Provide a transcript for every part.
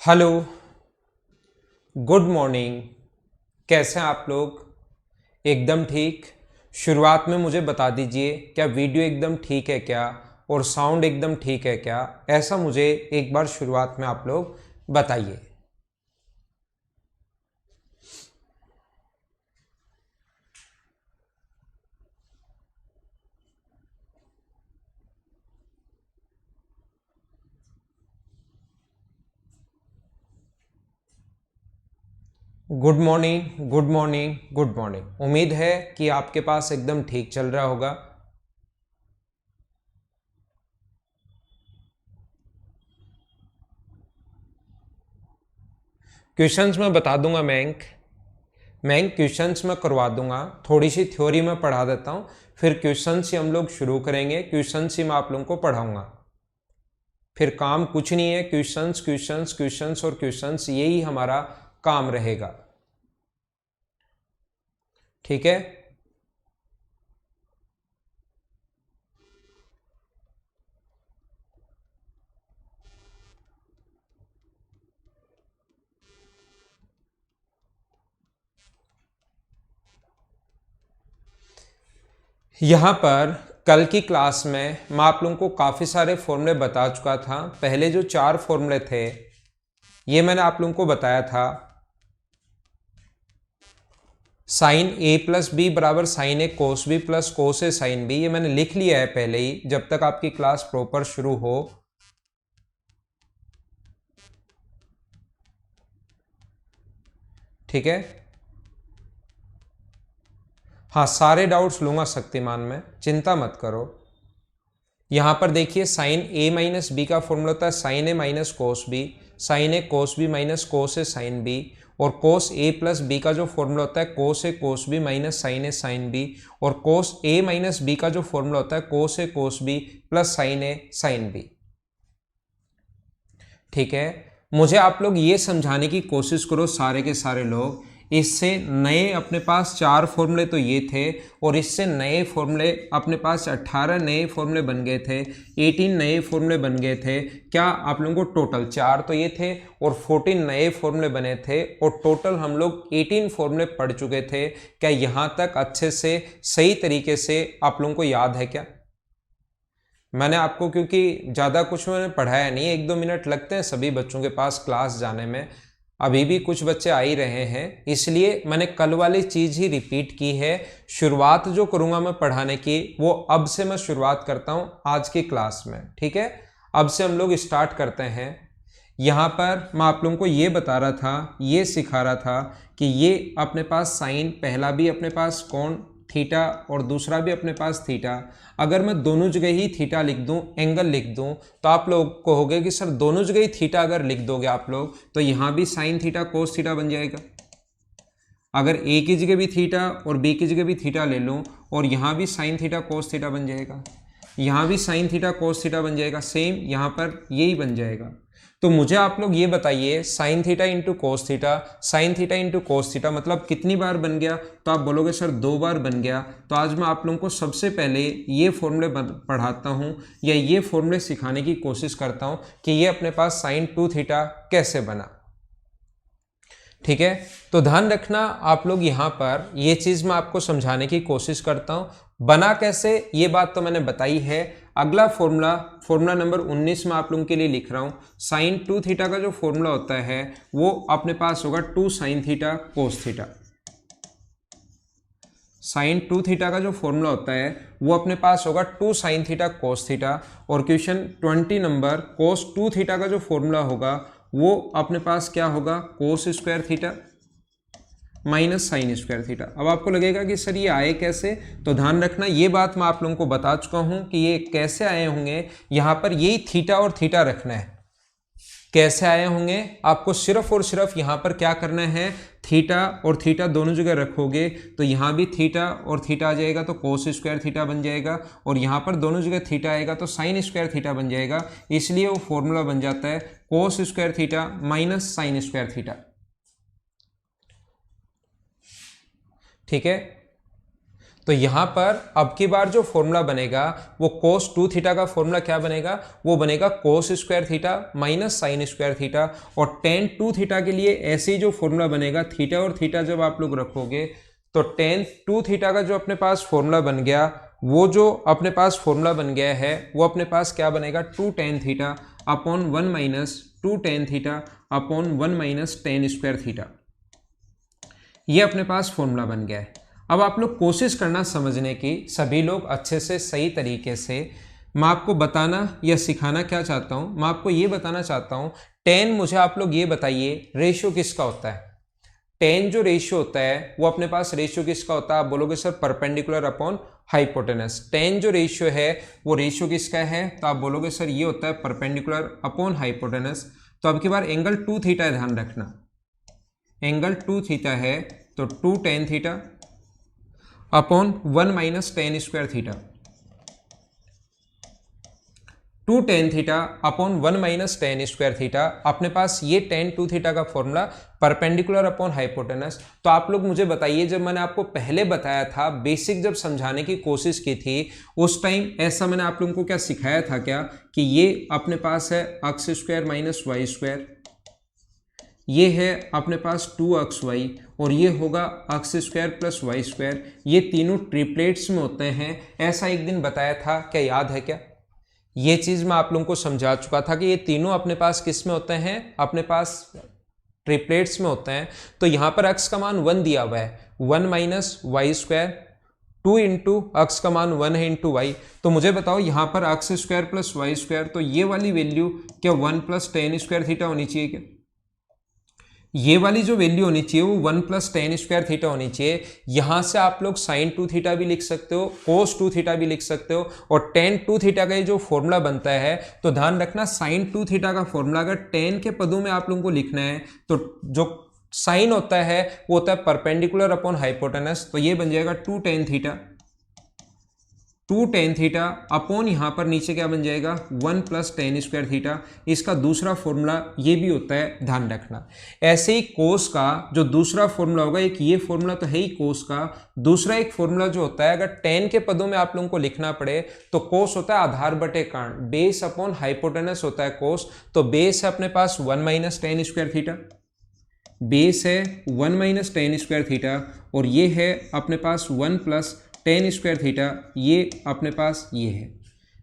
Hello, good morning. कैसे हैं आप लोग? एकदम ठीक। शुरुआत में मुझे बता दीजिए, क्या वीडियो एकदम ठीक है क्या, और साउंड एकदम ठीक है क्या? ऐसा मुझे एक बार शुरुआत में आप लोग बताइए। Good morning, good morning, good morning. उम्मीद है कि आपके पास एकदम ठीक चल रहा होगा। क्वेश्चंस मैं बता दूंगा मैं क्वेश्चंस में करवा दूंगा। थोड़ी सी थ्योरी में पढ़ा देता हूँ, फिर क्वेश्चन से हम लोग शुरू करेंगे। क्वेश्चन से मैं आप लोगों को पढ़ाऊंगा। फिर काम कुछ नहीं है, क्वेश्चंस क्वेश्चंस क्वेश्चंस और क्वेश्चंस, यही हमारा काम रहेगा। ठीक है। यहाँ पर कल की क्लास में मैं आप लोगों को काफ़ी सारे फॉर्मूले बता चुका था। पहले जो 4 फॉर्मूले थे ये मैंने आप लोगों को बताया था। साइन ए प्लस बी बराबर साइन ए कोस बी प्लस कोस ए साइन बी, ये मैंने लिख लिया है पहले ही, जब तक आपकी क्लास प्रॉपर शुरू हो। ठीक है। हाँ, सारे डाउट्स लूंगा शक्तिमान में, चिंता मत करो। यहां पर देखिए, साइन ए माइनस बी का फॉर्मूला होता है साइन ए माइनस कोस बी, साइन ए कोस बी माइनस कोस ए साइन बी, और कोस ए प्लस बी का जो फॉर्मूला होता है कोस ए कोस बी माइनस साइन ए साइन बी, और कोस ए माइनस बी का जो फॉर्मूला होता है कोस ए कोस बी प्लस साइन ए साइन बी। ठीक है। मुझे आप लोग ये समझाने की कोशिश करो, सारे के सारे लोग, इससे नए अपने पास 4 फॉर्मूले तो ये थे, और इससे नए फॉर्मूले अपने पास 18 नए फॉर्मूले बन गए थे, 18 नए फॉर्मूले बन गए थे। क्या आप लोगों को टोटल 4 तो ये थे और 14 नए फॉर्मूले बने थे, और टोटल हम लोग 18 फॉर्मूले पढ़ चुके थे। क्या यहाँ तक अच्छे से सही तरीके से आप लोगों को याद है क्या? मैंने आपको, क्योंकि ज़्यादा कुछ मैंने पढ़ाया नहीं, 1-2 मिनट लगते हैं सभी बच्चों के पास क्लास जाने में, अभी भी कुछ बच्चे आ ही रहे हैं, इसलिए मैंने कल वाली चीज़ ही रिपीट की है। शुरुआत जो करूँगा मैं पढ़ाने की, वो अब से मैं शुरुआत करता हूँ आज की क्लास में। ठीक है, अब से हम लोग स्टार्ट करते हैं। यहाँ पर मैं आप लोगों को ये बता रहा था, ये सिखा रहा था कि ये अपने पास साइन, पहला भी अपने पास कोण थीटा और दूसरा भी अपने पास थीटा, अगर मैं दोनों जगह ही थीटा लिख दूं, एंगल लिख दूं, तो आप लोग कहोगे कि सर दोनों जगह ही थीटा अगर लिख दोगे आप लोग, तो यहां भी साइन थीटा कोस थीटा बन जाएगा। अगर ए की जगह भी थीटा और बी की जगह भी थीटा ले लूं, और यहां भी साइन थीटा कोस थीटा बन जाएगा, यहां भी साइन थीटा कोस थीटा बन जाएगा, सेम यहां पर यही बन जाएगा। तो मुझे आप लोग ये बताइए, sine theta into cos theta, sine theta into cos theta मतलब कितनी बार बन गया? तो आप बोलोगे सर 2 बार बन गया। तो आज मैं आप लोगों को सबसे पहले ये फॉर्मूले पढ़ाता हूँ, या ये फॉर्मूले सिखाने की कोशिश करता हूँ कि ये अपने पास साइन 2 थीटा कैसे बना। ठीक है, तो ध्यान रखना आप लोग, यहाँ पर ये चीज़ मैं आपको समझाने की कोशिश करता हूँ। बना कैसे, ये बात तो मैंने बताई है। अगला फॉर्मूला नंबर 19 में आप लोगों के लिए लिख रहा हूँ। साइन 2 थीटा का जो फॉर्मूला होता है वो अपने पास होगा 2 sine theta cos theta. Sine 2 theta का जो फॉर्मूला होता है वो अपने पास होगा 2 साइन थीटा कोस थीटा। और क्वेश्चन 20 नंबर, कोस 2 थीटा का जो फॉर्मूला होगा वो अपने पास क्या होगा, कोस square theta minus sine square theta. अब आपको लगेगा कि सर ये आए कैसे, तो ध्यान रखना, ये बात मैं आप लोगों को बता चुका हूं कि ये कैसे आए होंगे। यहां पर यही थीटा और थीटा रखना है। कैसे आए होंगे, आपको सिर्फ और सिर्फ यहां पर क्या करना है, थीटा और थीटा दोनों जगह रखोगे, तो यहां भी थीटा और थीटा आ जाएगा तो कोस स्क्वायर थीटा बन जाएगा, और यहां पर दोनों जगह थीटा आएगा तो साइन स्क्वायर थीटा बन जाएगा। इसलिए वो फॉर्मूला बन जाता है cos square theta minus sine square theta. ठीक है, तो यहाँ पर अब की बार जो फॉर्मूला बनेगा वो cos 2 थीटा का फॉर्मूला क्या बनेगा, वो बनेगा cos square theta minus sine square theta. और tan 2 थीटा के लिए ऐसे ही जो फॉर्मूला बनेगा, थीटा और थीटा जब आप लोग रखोगे तो tan 2 थीटा का जो अपने पास फॉर्मूला बन गया, वो जो अपने पास फॉर्मूला बन गया है वो अपने पास क्या बनेगा, 2 tan theta upon 1 minus 2 tan theta upon 1 minus tan square theta. ये अपने पास फॉर्मूला बन गया है। अब आप लोग कोशिश करना समझने की, सभी लोग अच्छे से सही तरीके से। मैं आपको बताना या सिखाना क्या चाहता हूँ, मैं आपको ये बताना चाहता हूँ tan, मुझे आप लोग ये बताइए रेशियो किसका होता है। tan जो रेशियो होता है वो अपने पास रेशियो किसका होता है, आप बोलोगे sir perpendicular upon hypotenuse. tan जो रेशियो है वो रेशियो किसका है, तो आप बोलोगे सर ये होता है परपेंडिकुलर अपॉन हाइपोटेनस। तो अब की बार एंगल 2 थीटा ध्यान रखना, एंगल 2 थीटा है तो 2 tan theta upon 1 minus tan square theta. 2 tan theta upon 1 minus tan square theta. अपने पास ये tan 2 थीटा का फॉर्मूला परपेंडिकुलर अपॉन हाइपोटेनस। तो आप लोग मुझे बताइए, जब मैंने आपको पहले बताया था, बेसिक जब समझाने की कोशिश की थी, उस टाइम ऐसा मैंने आप लोगों को क्या सिखाया था क्या, कि ये अपने पास है x square minus y square, ये है अपने पास 2xy, और ये होगा x square plus y square, ये तीनों ट्रिपलेट्स में होते हैं, ऐसा एक दिन बताया था, क्या याद है क्या। ये चीज़ मैं आप लोगों को समझा चुका था कि ये तीनों अपने पास किस में होते हैं, अपने पास ट्रिपलेट्स में होते हैं। तो यहाँ पर x का मान 1 दिया हुआ है, 1 minus y square, 2 into x का मान 1 है इंटू वाई। तो मुझे बताओ यहाँ पर x square plus y square, तो ये वाली वैल्यू क्या 1 प्लस tan स्क्वायर थीटा होनी चाहिए क्या, ये वाली जो वैल्यू होनी चाहिए वो 1 प्लस tan स्क्वायर थीटा होनी चाहिए। यहां से आप लोग साइन 2 थीटा भी लिख सकते हो, कोस 2 थीटा भी लिख सकते हो, और tan 2 थीटा का ये जो फॉर्मूला बनता है, तो ध्यान रखना साइन 2 थीटा का फॉर्मूला अगर tan के पदों में आप लोगों को लिखना है, तो जो साइन होता है वो होता है परपेंडिकुलर अपॉन हाइपोटेनस, तो ये बन जाएगा 2 tan theta, 2 tan theta upon यहाँ पर नीचे क्या बन जाएगा 1 प्लस tan स्क्वायर थीटा। इसका दूसरा फॉर्मूला ये भी होता है, ध्यान रखना। ऐसे ही कोस का जो दूसरा फॉर्मूला होगा, एक ये फॉर्मूला तो है ही कोस का, दूसरा एक फॉर्मूला जो होता है, अगर tan के पदों में आप लोगों को लिखना पड़े तो कोस होता है आधार बटे कर्ण, बेस अपॉन हाइपोटेनस होता है कोस। तो बेस है अपने पास 1 minus tan square theta, base है 1 माइनस tan स्क्वायर थीटा, और ये है अपने पास 1 प्लस tan स्क्वायर थीटा, ये अपने पास ये है।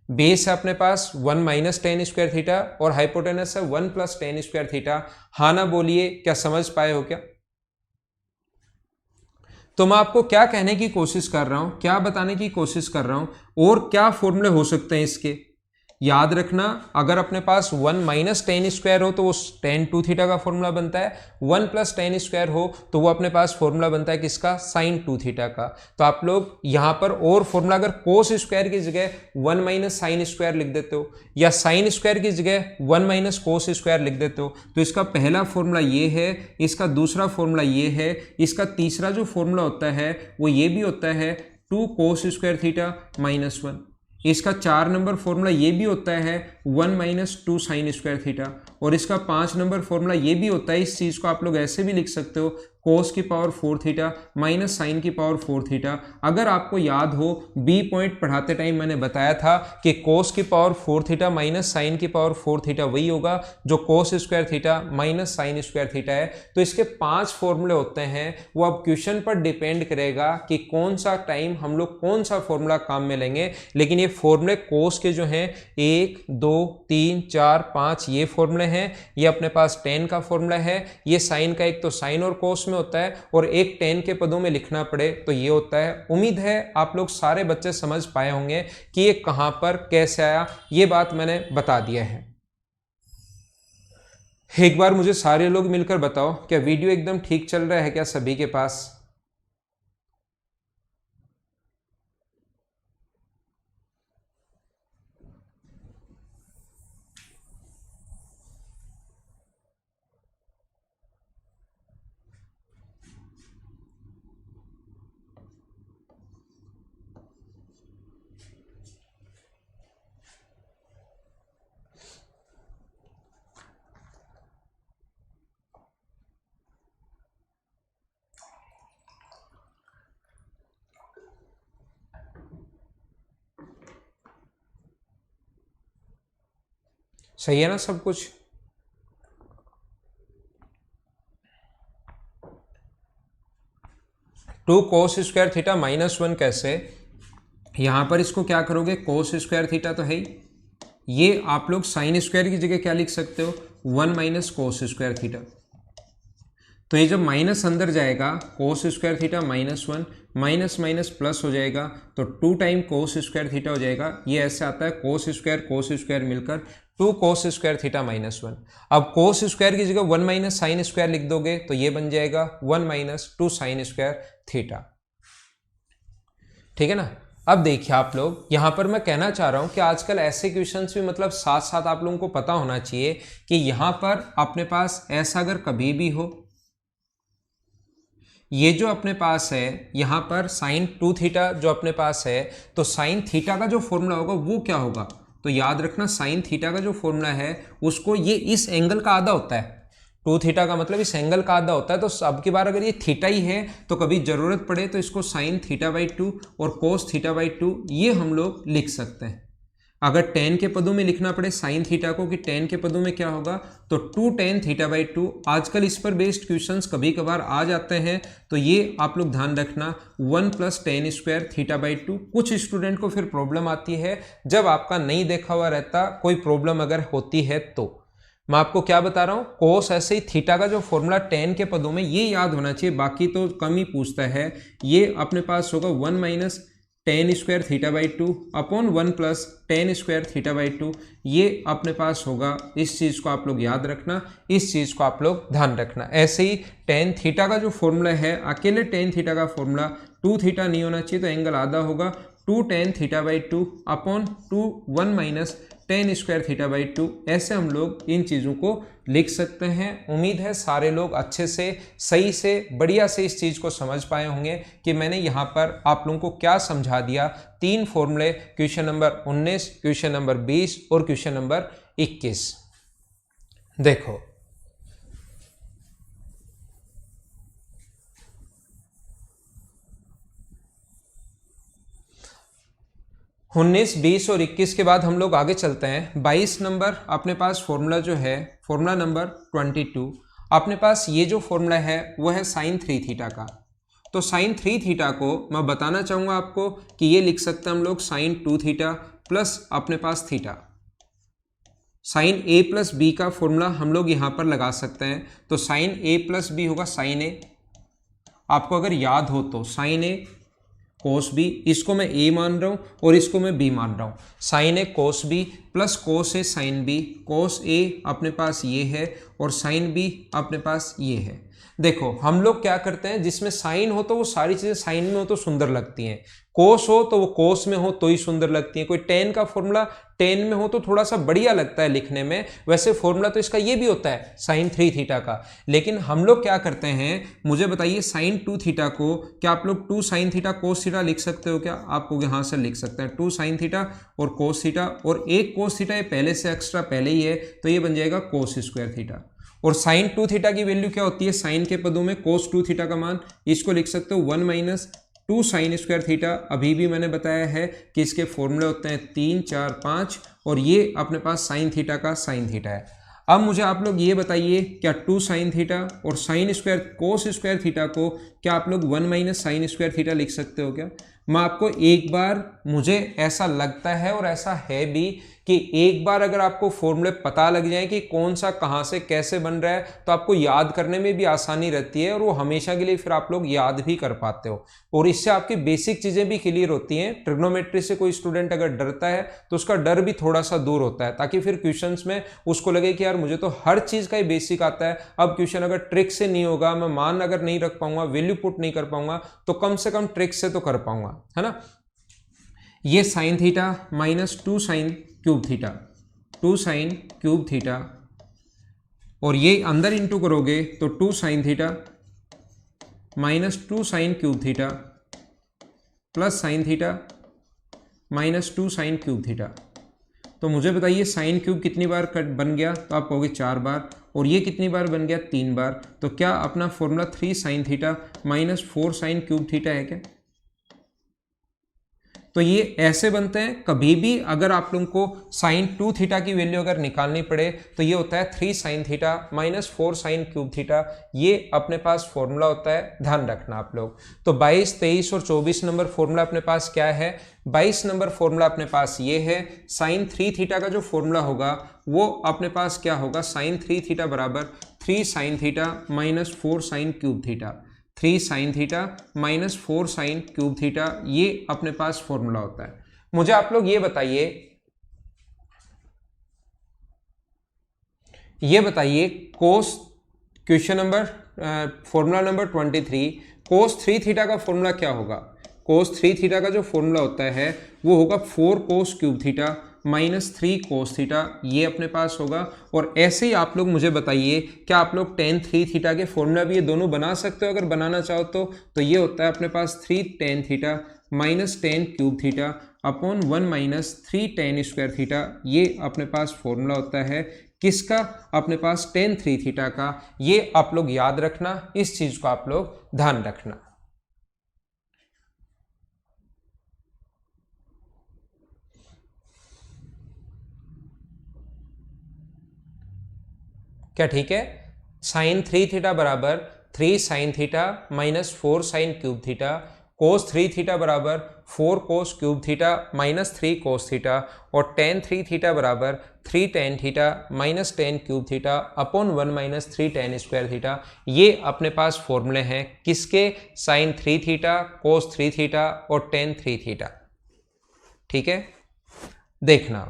बेस है अपने पास 1 माइनस tan स्क्वायर थीटा और हाइपोटेनस है 1 प्लस tan स्क्वायर थीटा। हाँ ना बोलिए, क्या समझ पाए हो क्या। तो मैं आपको क्या कहने की कोशिश कर रहा हूं, क्या बताने की कोशिश कर रहा हूं, और क्या फॉर्मूले हो सकते हैं इसके, याद रखना। अगर अपने पास 1 माइनस tan स्क्वायर हो तो वो tan 2 थीटा का फॉर्मूला बनता है, 1 प्लस tan स्क्वायर हो तो वो अपने पास फॉर्मूला बनता है किसका, sin 2 थीटा का। तो आप लोग यहाँ पर और फॉर्मूला, अगर cos स्क्वायर की जगह 1 माइनस साइन स्क्वायर लिख देते हो, या साइन स्क्वायर की जगह 1 माइनस cos स्क्वायर लिख देते हो, तो इसका पहला फॉर्मूला ये है, इसका दूसरा फॉर्मूला ये है, इसका तीसरा जो फॉर्मूला होता है वो ये भी होता है 2 cos स्क्वायर थीटा माइनस 1। इसका 4 नंबर फॉर्मूला ये भी होता है 1 माइनस 2 साइन स्क्वायर थीटा, और इसका 5 नंबर फॉर्मूला ये भी होता है, इस चीज को आप लोग ऐसे भी लिख सकते हो, कोस की पावर 4 थीटा माइनस साइन की पावर 4 थीटा। अगर आपको याद हो, बी पॉइंट पढ़ाते टाइम मैंने बताया था कि कोस की पावर 4 थीटा माइनस साइन की पावर 4 थीटा वही होगा जो कोस square theta minus sine square theta है। तो इसके 5 फॉर्मूले होते हैं, वो अब क्वेश्चन पर डिपेंड करेगा कि कौन सा टाइम हम लोग कौन सा फॉर्मूला काम में लेंगे। लेकिन ये फॉर्मूले कोस के जो हैं 1 2 3 4 5 ये फॉर्मूले हैं। ये अपने पास tan का फॉर्मूला है, ये साइन का एक तो साइन और कोस में होता है, और एक tan के पदों में लिखना पड़े तो ये होता है। उम्मीद है आप लोग सारे बच्चे समझ पाए होंगे कि ये कहां पर कैसे आया, ये बात मैंने बता दिया है। एक बार मुझे सारे लोग मिलकर बताओ, क्या वीडियो एकदम ठीक चल रहा है क्या सभी के पास। सही है ना सब कुछ? Two cos square theta minus one कैसे, यहां पर इसको क्या करोगे, कोस स्क्वायर थीटा तो है ही, ये आप लोग साइन स्क्वायर की जगह क्या लिख सकते हो, one minus cos square theta. तो ये जब माइनस अंदर जाएगा, cos square theta minus one, minus minus plus हो जाएगा, तो two time cos square theta हो जाएगा। ये ऐसे आता है कोस स्क्वायर मिलकर two cos square theta minus one. अब कोस स्क्वायर की जगह वन माइनस साइन स्क्वायर लिख दोगे तो ये बन जाएगा one minus two sine square theta. ठीक है ना? अब देखिए आप लोग, यहां पर मैं कहना चाह रहा हूं कि आजकल ऐसे क्वेश्चंस भी मतलब साथ साथ आप लोगों को पता होना चाहिए कि यहां पर अपने पास ऐसा अगर कभी भी हो, ये जो अपने पास है यहां पर साइन टू थीटा जो अपने पास है, तो साइन थीटा का जो फॉर्मूला होगा वो क्या होगा, तो याद रखना साइन थीटा का जो फॉर्मूला है उसको, ये इस एंगल का आधा होता है, टू थीटा का मतलब इस एंगल का आधा होता है। तो अब की बार अगर ये थीटा ही है तो कभी जरूरत पड़े तो इसको साइन थीटा बाई टू और कोस थीटा बाई टू ये हम लोग लिख सकते हैं। अगर टेन के पदों में लिखना पड़े साइन थीटा को कि टेन के पदों में क्या होगा, तो two tan theta by two. आजकल इस पर बेस्ड क्वेश्चंस कभी कभार आ जाते हैं, तो ये आप लोग ध्यान रखना, one plus ten square theta by to. कुछ स्टूडेंट को फिर प्रॉब्लम आती है जब आपका नहीं देखा हुआ रहता, कोई प्रॉब्लम अगर होती है तो मैं आपको क्या बता रहा हूं, कोस ऐसे ही थीटा का जो फॉर्मूला टेन के पदों में ये याद होना चाहिए, बाकी तो कम ही पूछता है। ये अपने पास होगा one minus tan square theta by two upon one plus ten square theta by to, ये अपने पास होगा। इस चीज़ को आप लोग याद रखना, इस चीज़ को आप लोग ध्यान रखना। ऐसे ही टेन थीटा का जो फॉर्मूला है, अकेले टेन थीटा का फॉर्मूला टू थीटा नहीं होना चाहिए, तो एंगल आधा होगा, two tan theta by two upon two one minus tan square theta by two. ऐसे हम लोग इन चीज़ों को लिख सकते हैं। उम्मीद है सारे लोग अच्छे से, सही से, बढ़िया से इस चीज़ को समझ पाए होंगे कि मैंने यहाँ पर आप लोगों को क्या समझा दिया। तीन फॉर्मूले, क्वेश्चन नंबर 19, क्वेश्चन नंबर 20 और क्वेश्चन नंबर 21। देखो 19, 20 और 21 के बाद हम लोग आगे चलते हैं। 22 नंबर अपने पास फॉर्मूला जो है, फॉर्मूला नंबर 22, अपने पास ये जो फॉर्मूला है वो है साइन थ्री थीटा का। तो साइन थ्री थीटा को मैं बताना चाहूँगा आपको कि ये लिख सकते हैं हम लोग साइन टू थीटा प्लस अपने पास थीटा। साइन ए प्लस बी का फॉर्मूला हम लोग यहाँ पर लगा सकते हैं। तो साइन ए प्लस बी होगा साइन ए, आपको अगर याद हो तो साइन ए कोस बी, इसको मैं ए मान रहा हूँ और इसको मैं बी मान रहा हूँ। साइन ए कोस बी प्लस कोस ए साइन बी, कोस ए अपने पास ये है और साइन बी अपने पास ये है। देखो हम लोग क्या करते हैं, जिसमें साइन हो तो वो सारी चीज़ें साइन में हो तो सुंदर लगती हैं, कोस हो तो वो कोस में हो तो ही सुंदर लगती हैं। कोई टेन का फॉर्मूला टेन में हो तो थोड़ा सा बढ़िया लगता है लिखने में। वैसे फॉर्मूला तो इसका ये भी होता है साइन थ्री थीटा का, लेकिन हम लोग क्या करते हैं, मुझे बताइए साइन टू थीटा को क्या आप लोग two sine theta cos theta लिख सकते हो क्या? आपको यहाँ से लिख सकते हैं टू साइन थीटा और कोस थीटा, और एक कोस थीटा ये पहले से एक्स्ट्रा पहले ही है तो ये बन जाएगा कोस स्क्वायर थीटा। और साइन टू थीटा की वैल्यू क्या होती है, साइन के पदों में कोस टू थीटा का मान, इसको लिख सकते हो one minus two sine square theta. अभी भी मैंने बताया है कि इसके फॉर्मूले होते हैं 3, 4, 5 और ये अपने पास साइन थीटा का साइन थीटा है। अब मुझे आप लोग ये बताइए, क्या टू साइन थीटा और साइन स्क्वायर कोस स्क्वायर थीटा को क्या आप लोग one minus sine square theta लिख सकते हो क्या? मैं आपको एक बार, मुझे ऐसा लगता है और ऐसा है भी कि एक बार अगर आपको फॉर्मूले पता लग जाए कि कौन सा कहाँ से कैसे बन रहा है, तो आपको याद करने में भी आसानी रहती है और वो हमेशा के लिए फिर आप लोग याद भी कर पाते हो, और इससे आपकी बेसिक चीज़ें भी क्लियर होती हैं। ट्रिग्नोमेट्री से कोई स्टूडेंट अगर डरता है तो उसका डर भी थोड़ा सा दूर होता है, ताकि फिर क्वेश्चंस में उसको लगे कि यार मुझे तो हर चीज़ का ही बेसिक आता है, अब क्वेश्चन अगर ट्रिक से नहीं होगा, मैं मान अगर नहीं रख पाऊंगा, वैल्यू पुट नहीं कर पाऊंगा, तो कम से कम ट्रिक से तो कर पाऊंगा, है ना। ये sine theta minus two sine cube theta, two sine cube theta, और ये अंदर इंटू करोगे तो two sine theta minus two sine cube theta plus sine theta minus two sine cube theta. तो मुझे बताइए साइन क्यूब कितनी बार बन गया, तो आप कहोगे 4 बार, और ये कितनी बार बन गया 3 बार। तो क्या अपना formula 3 sine theta minus 4 sine cube theta है क्या? तो ये ऐसे बनते हैं। कभी भी अगर आप लोगों को साइन 2 थीटा की वैल्यू अगर निकालनी पड़े तो ये होता है 3 sine theta minus 4 sine cube theta, ये अपने पास फॉर्मूला होता है, ध्यान रखना आप लोग। तो 22, 23 और 24 नंबर फॉर्मूला अपने पास क्या है? 22 नंबर फॉर्मूला अपने पास ये है, साइन 3 थीटा का जो फॉर्मूला होगा वो अपने पास क्या होगा? साइन 3 थीटा बराबर 3 sine theta minus 4 sine cube theta, 3 sine theta minus 4 sine cube theta, ये अपने पास फॉर्मूला होता है। मुझे आप लोग ये बताइए कोस, क्वेश्चन नंबर फॉर्मूला नंबर 23, कोस 3 थीटा का फॉर्मूला क्या होगा? कोस 3 थीटा का जो फॉर्मूला होता है वो होगा 4 cos cube theta minus 3 cos theta, ये अपने पास होगा। और ऐसे ही आप लोग मुझे बताइए, क्या आप लोग टेन 3 थीटा के फॉर्मूला भी ये दोनों बना सकते हो? अगर बनाना चाहो तो ये होता है अपने पास 3 tan theta minus 10 cube theta upon 1 minus 3 tan square theta, ये अपने पास फॉर्मूला होता है किसका? अपने पास टेन 3 थीटा का। ये आप लोग याद रखना, इस चीज को आप लोग ध्यान रखना। क्या ठीक है? साइन 3 थीटा बराबर 3 sine theta minus 4 sine cube theta, cos 3 theta बराबर 4 cos cube theta minus 3 cos theta, और टेन 3 थीटा बराबर 3 tan theta minus 10 cube theta upon 1 minus 3 tan square theta, ये अपने पास फॉर्मूले हैं किसके? साइन 3 थीटा, कोस 3 थीटा और टेन 3 थीटा। ठीक है, देखना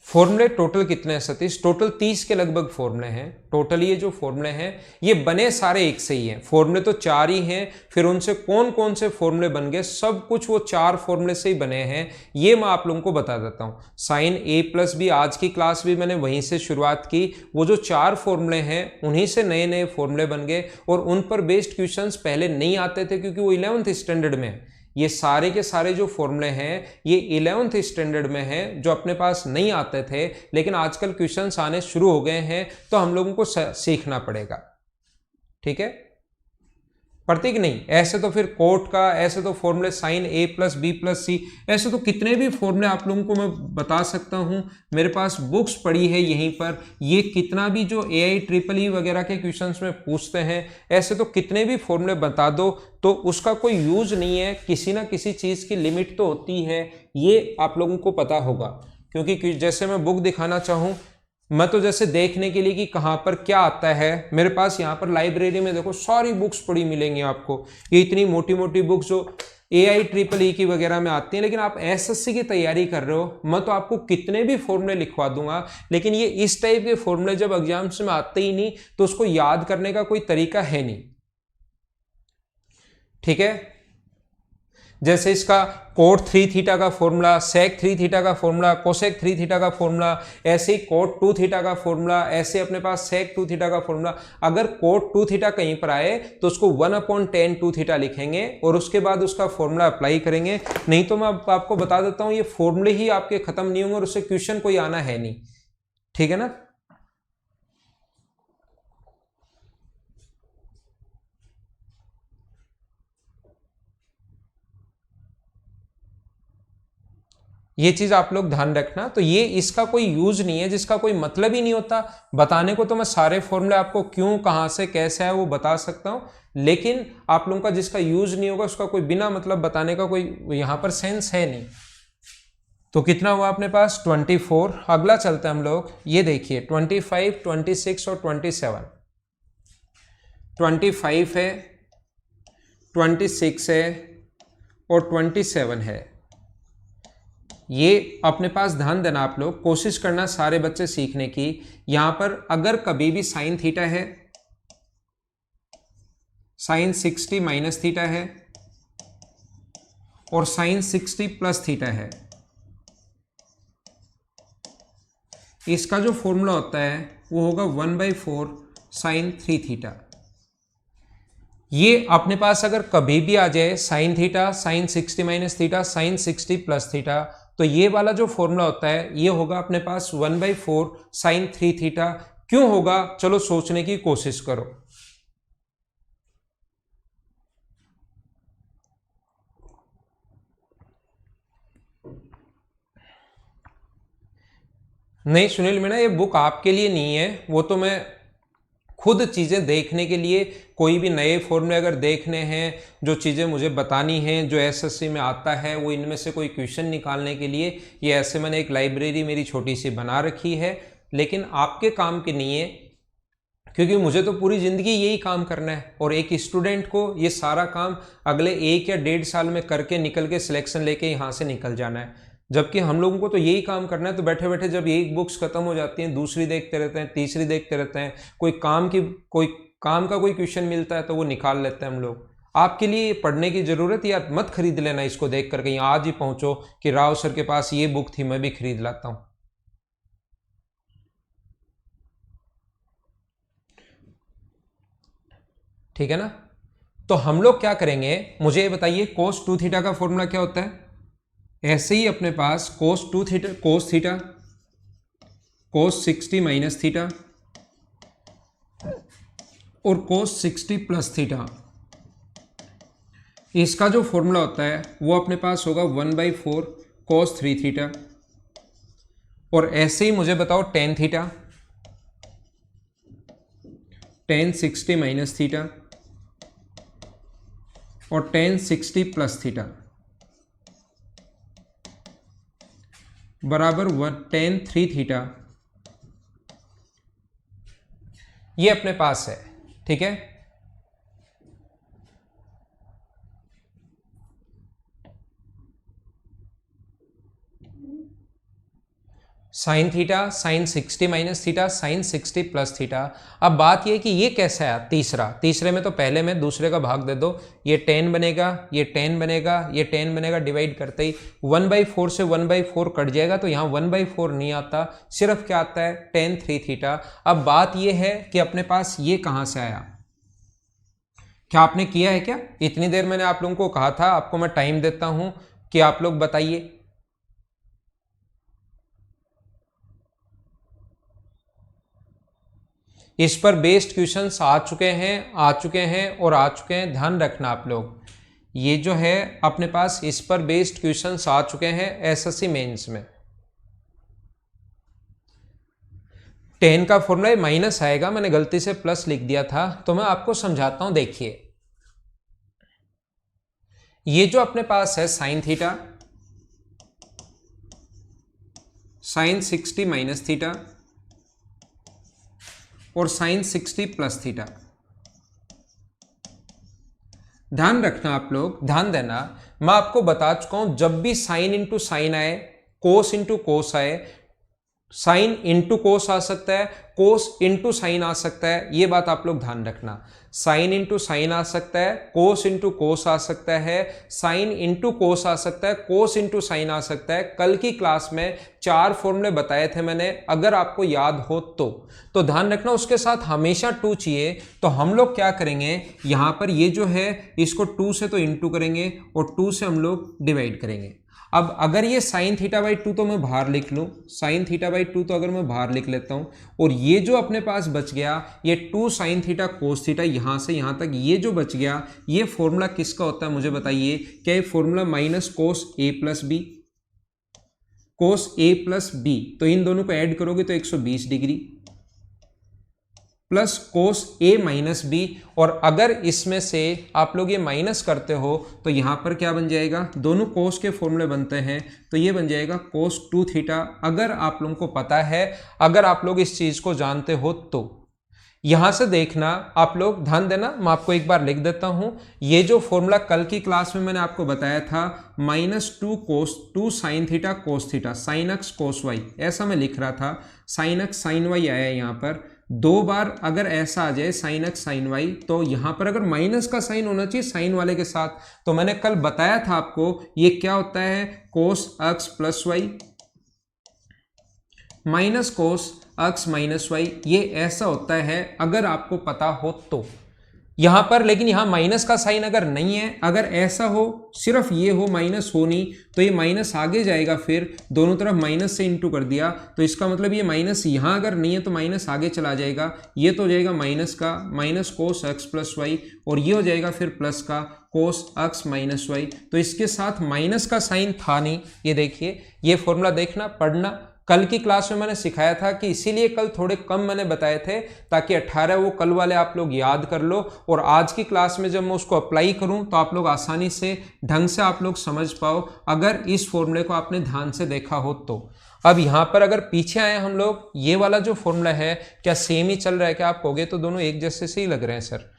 फॉर्मूले टोटल कितने हैं सतीश? टोटल 30 के लगभग फॉर्मूले हैं। टोटल ये जो फॉर्मूले हैं ये बने सारे एक से ही हैं। फॉर्मूले तो 4 ही हैं, फिर उनसे कौन कौन से फॉर्मूले बन गए, सब कुछ वो 4 फॉर्मूले से ही बने हैं, ये मैं आप लोगों को बता देता हूँ। साइन ए प्लस बी, आज की क्लास भी मैंने वहीं से शुरुआत की। वो जो 4 फॉर्मूले हैं उन्हीं से नए नए फॉर्मूले बन गए, और उन पर बेस्ड क्वेश्चन पहले नहीं आते थे क्योंकि वो 11th स्टैंडर्ड में है। ये सारे के सारे जो फॉर्मूले हैं ये 11th स्टैंडर्ड में हैं, जो अपने पास नहीं आते थे, लेकिन आजकल क्वेश्चंस आने शुरू हो गए हैं तो हम लोगों को सीखना पड़ेगा। ठीक है, प्रतीक नहीं, ऐसे तो फिर कोट का, ऐसे तो फॉर्मूले साइन ए प्लस बी प्लस सी, ऐसे तो कितने भी फॉर्मूले आप लोगों को मैं बता सकता हूं। मेरे पास बुक्स पड़ी है यहीं पर, ये कितना भी जो AIEEE वगैरह के क्वेश्चंस में पूछते हैं, ऐसे तो कितने भी फॉर्मूले बता दो तो उसका कोई यूज नहीं है, किसी ना किसी चीज की लिमिट तो होती है, ये आप लोगों को पता होगा। क्योंकि जैसे मैं बुक दिखाना चाहूं, मैं तो जैसे देखने के लिए कि कहाँ पर क्या आता है, मेरे पास यहाँ पर लाइब्रेरी में देखो सारी बुक्स पड़ी मिलेंगी आपको। ये इतनी मोटी मोटी बुक्स जो AIEEE की वगैरह में आती हैं, लेकिन आप SSC की तैयारी कर रहे हो, मैं तो आपको कितने भी फॉर्मूले लिखवा दूंगा, लेकिन ये इस टाइप के फॉर्मूले जब एग्जाम्स में आते ही नहीं तो उसको याद करने का कोई तरीका है नहीं। ठीक है, जैसे इसका कोट 3 थीटा का फॉर्मूला, सेक 3 थीटा का फॉर्मूला, कोसेक 3 थीटा का फॉर्मूला, ऐसे ही कोट 2 थीटा का फॉर्मूला, ऐसे अपने पास सेक 2 थीटा का फॉर्मूला। अगर कोट 2 थीटा कहीं पर आए तो उसको 1/10 2 थीटा लिखेंगे और उसके बाद उसका फॉर्मूला अप्लाई करेंगे। नहीं तो मैं आपको बता देता हूं, ये फॉर्मूले ही आपके खत्म नहीं होंगे और उससे क्वेश्चन कोई आना है नहीं। ठीक है ना? ये चीज आप लोग ध्यान रखना। तो ये इसका कोई यूज नहीं है, जिसका कोई मतलब ही नहीं होता। बताने को तो मैं सारे फॉर्मूले आपको क्यों, कहां से, कैसे है वो बता सकता हूं, लेकिन आप लोगों का जिसका यूज नहीं होगा उसका कोई बिना मतलब बताने का कोई यहां पर सेंस है नहीं। तो कितना हुआ अपने पास? 24। अगला चलते हैं हम लोग, ये देखिए 25, 26 और 27। 25 है, 26 है और 27 है। ये अपने पास ध्यान देना, आप लोग कोशिश करना सारे बच्चे सीखने की। यहां पर अगर कभी भी साइन थीटा है, साइन 60 माइनस थीटा है और साइन 60 प्लस थीटा है, इसका जो फॉर्मूला होता है वो होगा 1/4 साइन 3 थीटा। ये अपने पास अगर कभी भी आ जाए sine theta, sine 60 minus theta, sine 60 plus theta, तो ये वाला जो फॉर्मूला होता है ये होगा अपने पास 1/4 साइन 3 थीटा। क्यों होगा? चलो सोचने की कोशिश करो। नहीं सुनील मीणा, ये बुक आपके लिए नहीं है, वो तो मैं खुद चीज़ें देखने के लिए, कोई भी नए फॉर्मूले अगर देखने हैं, जो चीज़ें मुझे बतानी हैं, जो एसएससी में आता है, वो इनमें से कोई क्वेश्चन निकालने के लिए ये ऐसे मैंने एक लाइब्रेरी मेरी छोटी सी बना रखी है, लेकिन आपके काम की नहीं है, क्योंकि मुझे तो पूरी ज़िंदगी यही काम करना है और एक स्टूडेंट को ये सारा काम अगले 1 या 1.5 साल में करके निकल के सिलेक्शन लेके यहाँ से निकल जाना है। जबकि हम लोगों को तो यही काम करना है, तो बैठे बैठे जब एक बुक्स खत्म हो जाती हैं, दूसरी देखते रहते हैं, तीसरी देखते रहते हैं, कोई काम का कोई क्वेश्चन मिलता है तो वो निकाल लेते हैं हम लोग। आपके लिए पढ़ने की ज़रूरत, या मत खरीद लेना इसको देख कर कहीं आज ही पहुँचो कि राव सर के पास ये बुक थी, मैं भी खरीद लाता हूँ। ठीक है ना? तो हम लोग क्या करेंगे, मुझे ये बताइए, कोस 2 थीटा का फॉर्मूला क्या होता है? ऐसे ही अपने पास कोस 2 थीटा, कोस 60 माइनस थीटा और कोस 60 प्लस थीटा, इसका जो फॉर्मूला होता है वो अपने पास होगा 1/4 कोस 3 थीटा। और ऐसे ही मुझे बताओ tan theta, tan 60 minus theta और टेन 60 प्लस थीटा बराबर टेन 3 थीटा, ये अपने पास है। ठीक है, sine theta, sine 60 minus theta, sine 60 plus theta. अब बात यह कि ये कैसा है, तीसरे में तो पहले में दूसरे का भाग दे दो, ये 10 बनेगा, ये 10 बनेगा, ये 10 बनेगा, डिवाइड करते ही 1/4 से 1/4 कट जाएगा, तो यहाँ 1/4 नहीं आता, सिर्फ क्या आता है टेन 3 थीटा। अब बात यह है कि अपने पास ये कहाँ से आया, क्या आपने किया है क्या? इतनी देर मैंने आप लोगों को कहा था, आपको मैं टाइम देता हूं कि आप लोग बताइए। इस पर बेस्ड क्वेश्चंस आ चुके हैं और आ चुके हैं, ध्यान रखना आप लोग। ये जो है अपने पास इस पर बेस्ड क्वेश्चंस आ चुके हैं एसएससी मेंस में। 10 का फॉर्मूला माइनस आएगा, मैंने गलती से प्लस लिख दिया था, तो मैं आपको समझाता हूं। देखिए, ये जो अपने पास है sine theta, sine 60 minus theta और साइन 60 प्लस थीटा, ध्यान रखना आप लोग, ध्यान देना। मैं आपको बता चुका हूं, जब भी साइन इंटू साइन आए, कोस इंटू कोस आए, साइन इंटू कोस आ सकता है, कोस इंटू साइन आ सकता है, ये बात आप लोग ध्यान रखना। साइन इंटू साइन आ सकता है, कोस इंटू कोस आ सकता है, साइन इंटू कोस आ सकता है, कोस इंटू साइन आ सकता है। कल की क्लास में 4 फॉर्मूले बताए थे मैंने, अगर आपको याद हो तो ध्यान रखना, उसके साथ हमेशा 2 चाहिए। तो हम लोग क्या करेंगे, यहां पर ये जो है इसको 2 से तो इंटू करेंगे और 2 से हम लोग डिवाइड करेंगे। अब अगर ये साइन थीटा बाई 2 तो मैं बाहर लिख लूँ, साइन थीटा बाई 2 तो अगर मैं बाहर लिख लेता हूँ, और ये जो अपने पास बच गया ये 2 साइन थीटा कोस थीटा, यहाँ से यहाँ तक ये जो बच गया, ये फॉर्मूला किसका होता है मुझे बताइए? क्या ये फॉर्मूला माइनस कोस ए प्लस बी, कोस ए प्लस बी, तो इन दोनों को ऐड करोगे तो 120 डिग्री प्लस कोस ए माइनस बी, और अगर इसमें से आप लोग ये माइनस करते हो तो यहाँ पर क्या बन जाएगा, दोनों कोस के फॉर्मूले बनते हैं, तो ये बन जाएगा कोस 2 थीटा। अगर आप लोगों को पता है, अगर आप लोग इस चीज़ को जानते हो तो यहाँ से देखना, आप लोग ध्यान देना, मैं आपको एक बार लिख देता हूँ। ये जो फॉर्मूला कल की क्लास में मैंने आपको बताया था, -2 cos 2 sine theta cos theta, sine x cos y, ऐसा मैं लिख रहा था, साइन एक्स साइन वाई आया यहाँ पर 2 बार। अगर ऐसा आ जाए साइन एक्स साइन वाई, तो यहाँ पर अगर माइनस का साइन होना चाहिए साइन वाले के साथ, तो मैंने कल बताया था आपको ये क्या होता है, cos x plus y minus cos x minus y, ये ऐसा होता है अगर आपको पता हो तो। यहां पर लेकिन यहां माइनस का साइन अगर नहीं है, अगर ऐसा हो, सिर्फ ये हो, माइनस हो नहीं, तो ये माइनस आगे जाएगा, फिर दोनों तरफ माइनस से इंटू कर दिया, तो इसका मतलब ये माइनस यहां अगर नहीं है तो माइनस आगे चला जाएगा, ये तो हो जाएगा माइनस का minus cos x plus y, और ये हो जाएगा फिर प्लस का कोस एक्स माइनस वाई। तो इसके साथ माइनस का साइन था नहीं, ये देखिए, ये फॉर्मूला देखना, पढ़ना, कल की क्लास में मैंने सिखाया था कि इसीलिए कल थोड़े कम मैंने बताए थे ताकि 18 वो कल वाले आप लोग याद कर लो, और आज की क्लास में जब मैं उसको अप्लाई करूं तो आप लोग आसानी से ढंग से आप लोग समझ पाओ, अगर इस फॉर्मूले को आपने ध्यान से देखा हो तो। अब यहां पर अगर पीछे आए हम लोग, ये वाला जो फॉर्मूला है क्या सेम ही चल रहा है? क्या आप कहोगे तो दोनों एक जैसे से ही लग रहे हैं सर,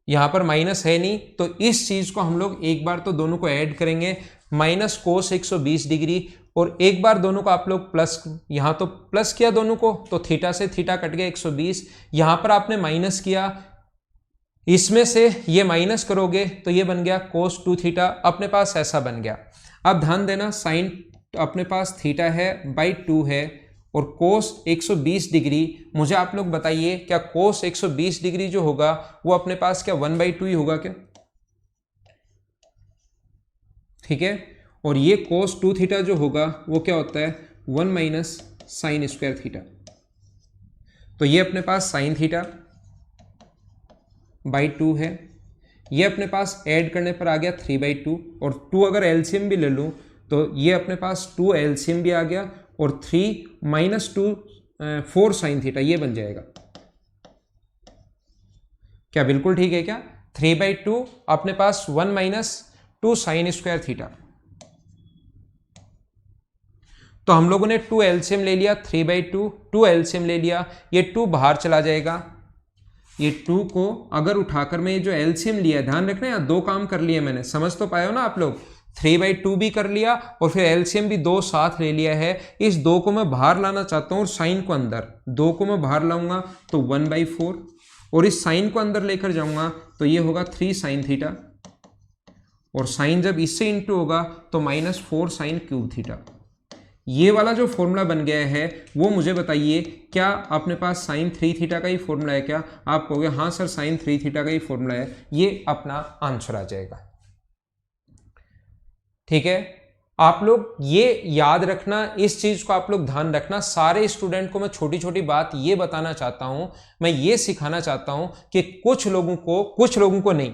यहां पर माइनस है नहीं, तो इस चीज को हम लोग एक बार तो दोनों को ऐड करेंगे, माइनस कोस 120 डिग्री, और एक बार दोनों को आप लोग प्लस, यहां तो प्लस किया दोनों को तो थीटा से थीटा कट गया 120, यहां पर आपने माइनस किया, इसमें से ये माइनस करोगे तो ये बन गया कोस 2 थीटा, अपने पास ऐसा बन गया। अब ध्यान देना, साइन अपने पास थीटा है बाई 2 है, और कोस 120 डिग्री, मुझे आप लोग बताइए क्या कोस 120 डिग्री जो होगा वो अपने पास क्या 1/2 ही होगा क्या? ठीक है, और ये कोस 2 थीटा जो होगा वो क्या होता है 1 माइनस साइन स्क्वायर थीटा, तो ये अपने पास साइन थीटा बाई 2 है, ये अपने पास ऐड करने पर आ गया 3/2, और 2 अगर एलसीएम भी ले लूँ तो ये अपने पास 2 एलसीएम भी आ गया, और 3 माइनस 2 4 साइन थीटा ये बन जाएगा। क्या बिल्कुल ठीक है क्या? 3/2 अपने पास 1 माइनस 2 साइन स्क्वायर थीटा, तो हम लोगों ने 2 एलसीएम ले लिया, 3/2 2 एलसीएम ले लिया, ये 2 बाहर चला जाएगा, ये 2 को अगर उठाकर मैं ये जो एलसीएम लिया, ध्यान रखना यार 2 काम कर लिए मैंने, समझ तो पाए हो ना आप लोग, 3/2 भी कर लिया और फिर एलसीएम भी 2 साथ ले लिया है, इस 2 को मैं बाहर लाना चाहता हूं और साइन को अंदर, 2 को मैं बाहर लाऊंगा तो 1/4, और इस साइन को अंदर लेकर जाऊंगा तो ये होगा 3 साइन थीटा, और साइन जब इससे इंटू होगा तो -4 साइन क्यूब थीटा। ये वाला जो फॉर्मूला बन गया है वो मुझे बताइए क्या अपने पास साइन 3 थीटा का ही फॉर्मूला है क्या? आप कहोगे हाँ सर साइन 3 थीटा का ही फॉर्मूला है, ये अपना आंसर आ जाएगा। ठीक है, आप लोग ये याद रखना, इस चीज को आप लोग ध्यान रखना। सारे स्टूडेंट को मैं छोटी छोटी बात ये बताना चाहता हूं, मैं ये सिखाना चाहता हूं कि कुछ लोगों को नहीं,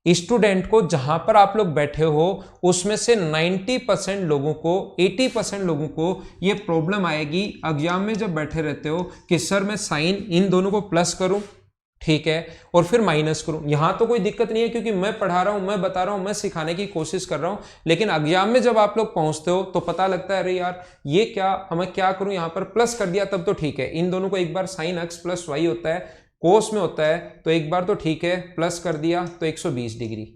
स्टूडेंट को जहां पर आप लोग बैठे हो उसमें से 90% लोगों को, 80% लोगों को ये प्रॉब्लम आएगी एग्जाम में जब बैठे रहते हो कि सर मैं साइन इन दोनों को प्लस करूं, ठीक है, और फिर माइनस करूं। यहां तो कोई दिक्कत नहीं है क्योंकि मैं पढ़ा रहा हूं, मैं बता रहा हूं, मैं सिखाने की कोशिश कर रहा हूं, लेकिन एग्जाम में जब आप लोग पहुंचते हो तो पता लगता है अरे यार ये क्या, हमें क्या करूं, यहां पर प्लस कर दिया तब तो ठीक है, इन दोनों को एक बार साइन एक्स प्लस वाई होता है, कोस में होता है तो एक बार तो ठीक है, प्लस कर दिया तो 120 डिग्री,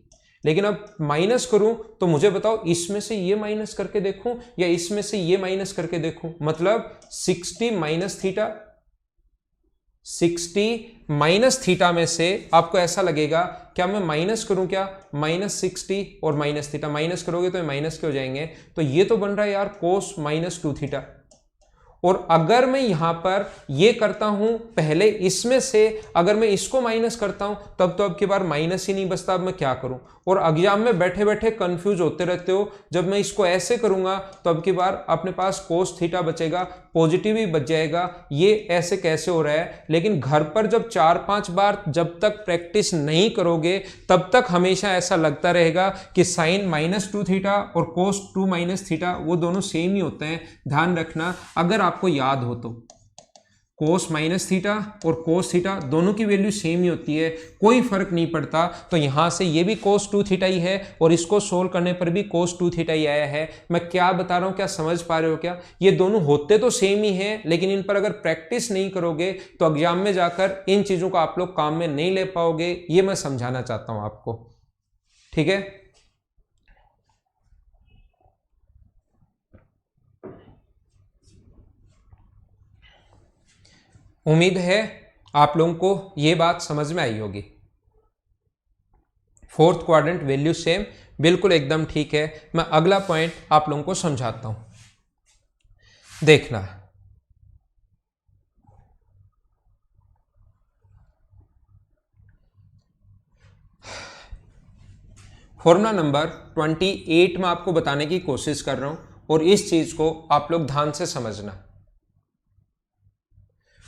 लेकिन अब माइनस करूं तो मुझे बताओ इसमें से ये माइनस करके देखूं या इसमें से ये माइनस करके देखूं, मतलब 60 माइनस थीटा, 60 माइनस थीटा में से आपको ऐसा लगेगा क्या मैं माइनस करूं क्या, -60 और माइनस थीटा, माइनस करोगे तो माइनस के हो जाएंगे, तो ये तो बन रहा है यार कोस -2 थीटा। और अगर मैं यहां पर ये करता हूं, पहले इसमें से अगर मैं इसको माइनस करता हूं तब तो अब की बार माइनस ही नहीं बचता, अब मैं क्या करूं, और एग्जाम में बैठे बैठे कंफ्यूज होते रहते हो, जब मैं इसको ऐसे करूंगा तो अब की बार अपने पास कोस थीटा बचेगा, पॉजिटिव ही बच जाएगा, ये ऐसे कैसे हो रहा है। लेकिन घर पर जब 4-5 बार जब तक प्रैक्टिस नहीं करोगे तब तक हमेशा ऐसा लगता रहेगा कि साइन -2 थीटा और कोस 2 माइनस थीटा वो दोनों सेम ही होते हैं। ध्यान रखना, अगर आपको याद हो तो कोस माइनस थीटा और कोस थीटा दोनों की वैल्यू सेम ही होती है, कोई फर्क नहीं पड़ता। तो यहां से ये भी कोस 2 थीटा ही है और इसको सोल्व करने पर भी कोस 2 थीटा ही आया है। मैं क्या बता रहा हूं, क्या समझ पा रहे हो क्या? ये दोनों होते तो सेम ही हैं, लेकिन इन पर अगर प्रैक्टिस नहीं करोगे तो एग्जाम में जाकर इन चीजों को आप लोग काम में नहीं ले पाओगे, ये मैं समझाना चाहता हूं आपको। ठीक है, उम्मीद है आप लोगों को ये बात समझ में आई होगी। फोर्थ क्वाड्रेंट वैल्यू सेम, बिल्कुल एकदम ठीक है। मैं अगला पॉइंट आप लोगों को समझाता हूं, देखना। फॉर्मूला नंबर 28 में आपको बताने की कोशिश कर रहा हूं और इस चीज को आप लोग ध्यान से समझना।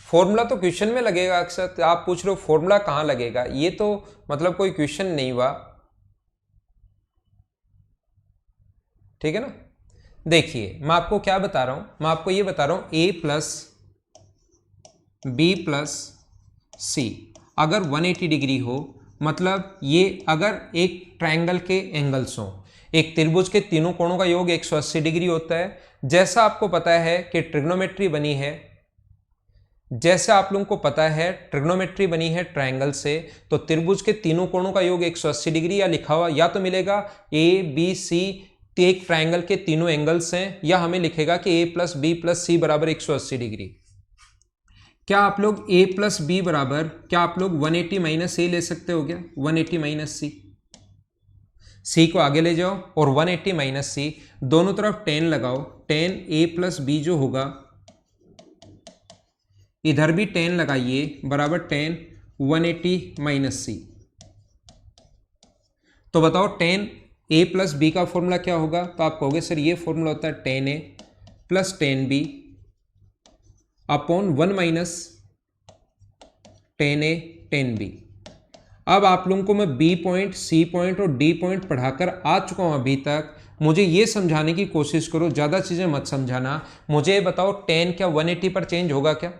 फॉर्मूला तो क्वेश्चन में लगेगा अक्सर, आप पूछ रहे हो फॉर्मूला कहां लगेगा, ये तो मतलब कोई क्वेश्चन नहीं हुआ, ठीक है ना। देखिए मैं आपको क्या बता रहा हूं, मैं आपको ये बता रहा हूं a प्लस बी प्लस सी अगर 180 डिग्री हो, मतलब ये अगर एक ट्रायंगल के एंगल्स हो, एक त्रिभुज के तीनों कोणों का योग 180 डिग्री होता है। जैसा आपको पता है कि ट्रिग्नोमेट्री बनी है, जैसे आप लोगों को पता है ट्रिग्नोमेट्री बनी है ट्रायंगल से, तो त्रिभुज के तीनों कोणों का योग 180 डिग्री या लिखा हुआ या तो मिलेगा ए बी सी, एक ट्रायंगल के तीनों एंगल्स हैं, या हमें लिखेगा कि ए प्लस बी प्लस सी बराबर 180 डिग्री। क्या आप लोग a प्लस बी बराबर, क्या आप लोग 180 माइनस ए ले सकते हो क्या? 180 माइनस सी, सी को आगे ले जाओ और 180 माइनस सी, दोनों तरफ 10 लगाओ, 10 a प्लस बी जो होगा, इधर भी 10 लगाइए, बराबर 10 180 माइनस सी। तो बताओ 10 a प्लस बी का फॉर्मूला क्या होगा? तो आप कहोगे सर ये फॉर्मूला होता है 10a plus 10b upon 1 minus 10a 10b। अब आप लोगों को मैं b पॉइंट, c पॉइंट और d पॉइंट पढ़ाकर आ चुका हूं अभी तक। मुझे ये समझाने की कोशिश करो, ज़्यादा चीज़ें मत समझाना। मुझे बताओ 10 क्या 180 पर चेंज होगा क्या?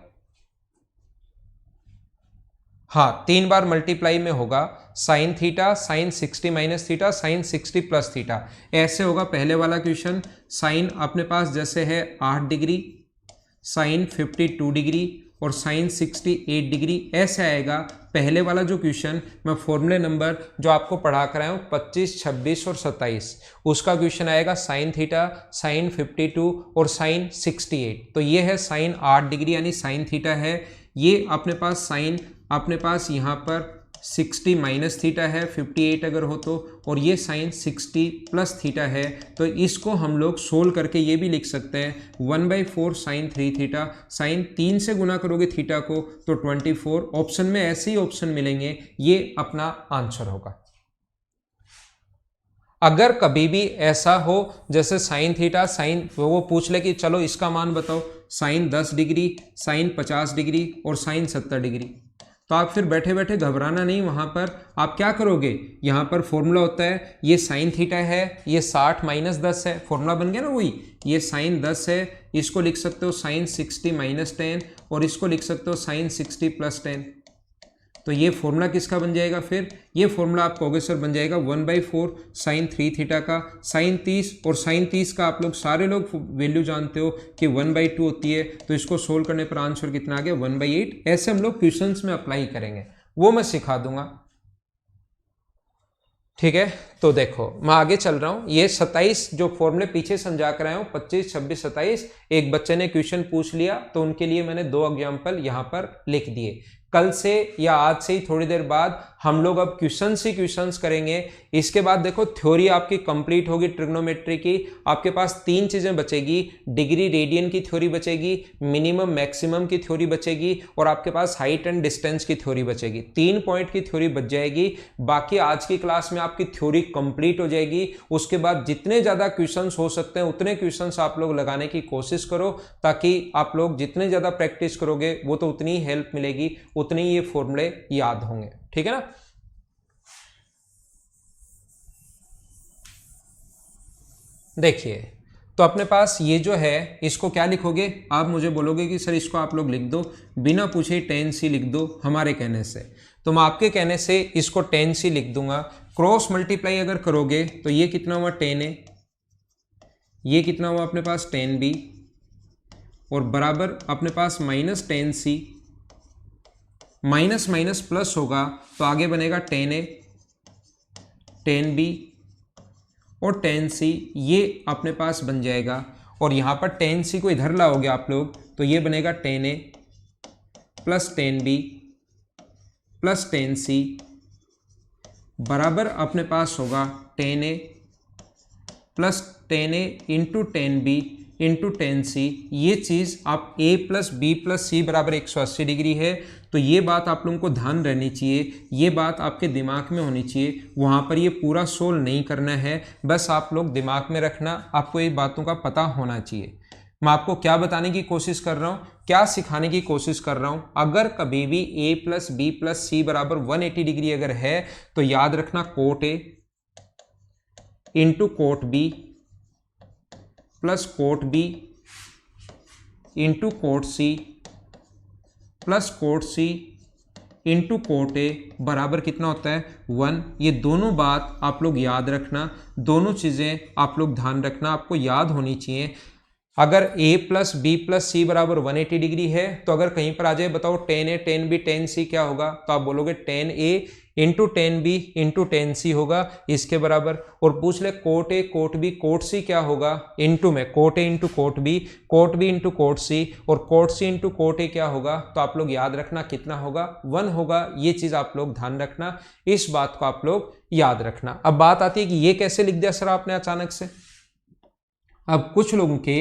हाँ, 3 बार मल्टीप्लाई में होगा। Sine theta, sine 60 minus theta, sine 60 plus theta, ऐसे होगा पहले वाला क्वेश्चन। साइन अपने पास जैसे है 8 डिग्री, साइन 52 डिग्री और साइन 68 डिग्री, ऐसे आएगा पहले वाला जो क्वेश्चन। मैं फॉर्मूले नंबर जो आपको पढ़ा कर आया हूँ 25, 26 और 27, उसका क्वेश्चन आएगा साइन थीटा, साइन 52 और साइन 68। तो ये है साइन 8 डिग्री यानी साइन थीटा है। ये अपने पास साइन अपने पास यहाँ पर 60 माइनस थीटा है 58 अगर हो तो, और ये साइन 60 प्लस थीटा है। तो इसको हम लोग सोल्व करके ये भी लिख सकते हैं 1/4 साइन 3 थीटा। साइन 3 से गुना करोगे थीटा को तो 24। ऑप्शन में ऐसे ही ऑप्शन मिलेंगे, ये अपना आंसर होगा। अगर कभी भी ऐसा हो जैसे साइन थीटा, साइन वो पूछ ले कि चलो इसका मान बताओ, साइन 10 डिग्री, साइन 50 डिग्री और साइन 70 डिग्री, तो आप फिर बैठे बैठे घबराना नहीं। वहाँ पर आप क्या करोगे, यहाँ पर फॉर्मूला होता है, ये साइन थीटा है, ये 60 माइनस 10 है, फॉर्मूला बन गया ना वही। ये साइन 10 है, इसको लिख सकते हो साइन 60 माइनस 10 और इसको लिख सकते हो साइन 60 प्लस 10। तो ये फॉर्मूला किसका बन जाएगा फिर? ये फॉर्मूला आप कहोगे सर बन जाएगा 1/4 साइन 3 थीटा का। साइन 30 और साइन 30 का आप लोग सारे लोग वैल्यू जानते हो कि 1/2 होती है, तो इसको सोल्व करने पर आंसर कितना आ गया 1/8। ऐसे हम लोग क्वेश्चंस में अप्लाई करेंगे, वो मैं सिखा दूंगा, ठीक है। तो देखो मैं आगे चल रहा हूं। ये 27 जो फॉर्मूले पीछे समझा कर आया हूं, 25, 26, 27, एक बच्चे ने क्वेश्चन पूछ लिया तो उनके लिए मैंने 2 एग्जाम्पल यहां पर लिख दिए। कल से या आज से ही थोड़ी देर बाद हम लोग अब क्वेश्चंस ही क्वेश्चंस करेंगे। इसके बाद देखो थ्योरी आपकी कंप्लीट होगी ट्रिग्नोमेट्री की। आपके पास 3 चीजें बचेगी, डिग्री रेडियन की थ्योरी बचेगी, मिनिमम मैक्सिमम की थ्योरी बचेगी और आपके पास हाइट एंड डिस्टेंस की थ्योरी बचेगी। 3 पॉइंट की थ्योरी बच जाएगी। बाकी आज की क्लास में आपकी थ्योरी कंप्लीट हो जाएगी। उसके बाद जितने ज्यादा क्वेश्चंस हो सकते हैं उतने क्वेश्चंस आप लोग लगाने की कोशिश करो, ताकि आप लोग जितने ज्यादा प्रैक्टिस करोगे वो तो उतनी हेल्प मिलेगी, उतने ये फॉर्मूले याद होंगे, ठीक है ना। देखिए तो अपने पास ये जो है इसको क्या लिखोगे, आप मुझे बोलोगे कि सर इसको आप लोग लिख दो, बिना पूछे tan c लिख दो हमारे कहने से। तो मैं आपके कहने से इसको tan c लिख दूंगा। क्रॉस मल्टीप्लाई अगर करोगे तो ये कितना हुआ tan a, ये कितना हुआ अपने पास tan b, और बराबर अपने पास minus tan c, minus minus plus होगा तो आगे बनेगा tan a, tan b और tan c, ये अपने पास बन जाएगा। और यहाँ पर tan c को इधर लाओगे आप लोग तो ये बनेगा tan a plus tan b plus tan c बराबर अपने पास होगा tan a plus tan a into tan b into tan c। ये चीज़ आप a plus B plus C बराबर 180 डिग्री है, तो ये बात आप लोगों को ध्यान रहनी चाहिए, ये बात आपके दिमाग में होनी चाहिए। वहाँ पर ये पूरा सोल्व नहीं करना है, बस आप लोग दिमाग में रखना, आपको ये बातों का पता होना चाहिए। मैं आपको क्या बताने की कोशिश कर रहा हूँ, क्या सिखाने की कोशिश कर रहा हूँ, अगर कभी भी a plus B plus C बराबर 180 डिग्री अगर है तो याद रखना cot a into cot B plus cot B into cot C plus cot C into cot A बराबर कितना होता है 1। ये दोनों बात आप लोग याद रखना, दोनों चीज़ें आप लोग ध्यान रखना, आपको याद होनी चाहिए। अगर a plus B plus C बराबर 180 डिग्री है तो अगर कहीं पर आ जाए बताओ tan a tan b tan c क्या होगा, तो आप बोलोगे tan a into tan b into tan c होगा इसके बराबर। और पूछ ले cot a cot b cot c क्या होगा, इंटू में cot a into cot b into cot c और cot c into cot a क्या होगा, तो आप लोग याद रखना कितना होगा 1 होगा। ये चीज़ आप लोग ध्यान रखना, इस बात को आप लोग याद रखना। अब बात आती है कि ये कैसे लिख दिया सर आपने अचानक से। अब कुछ लोगों के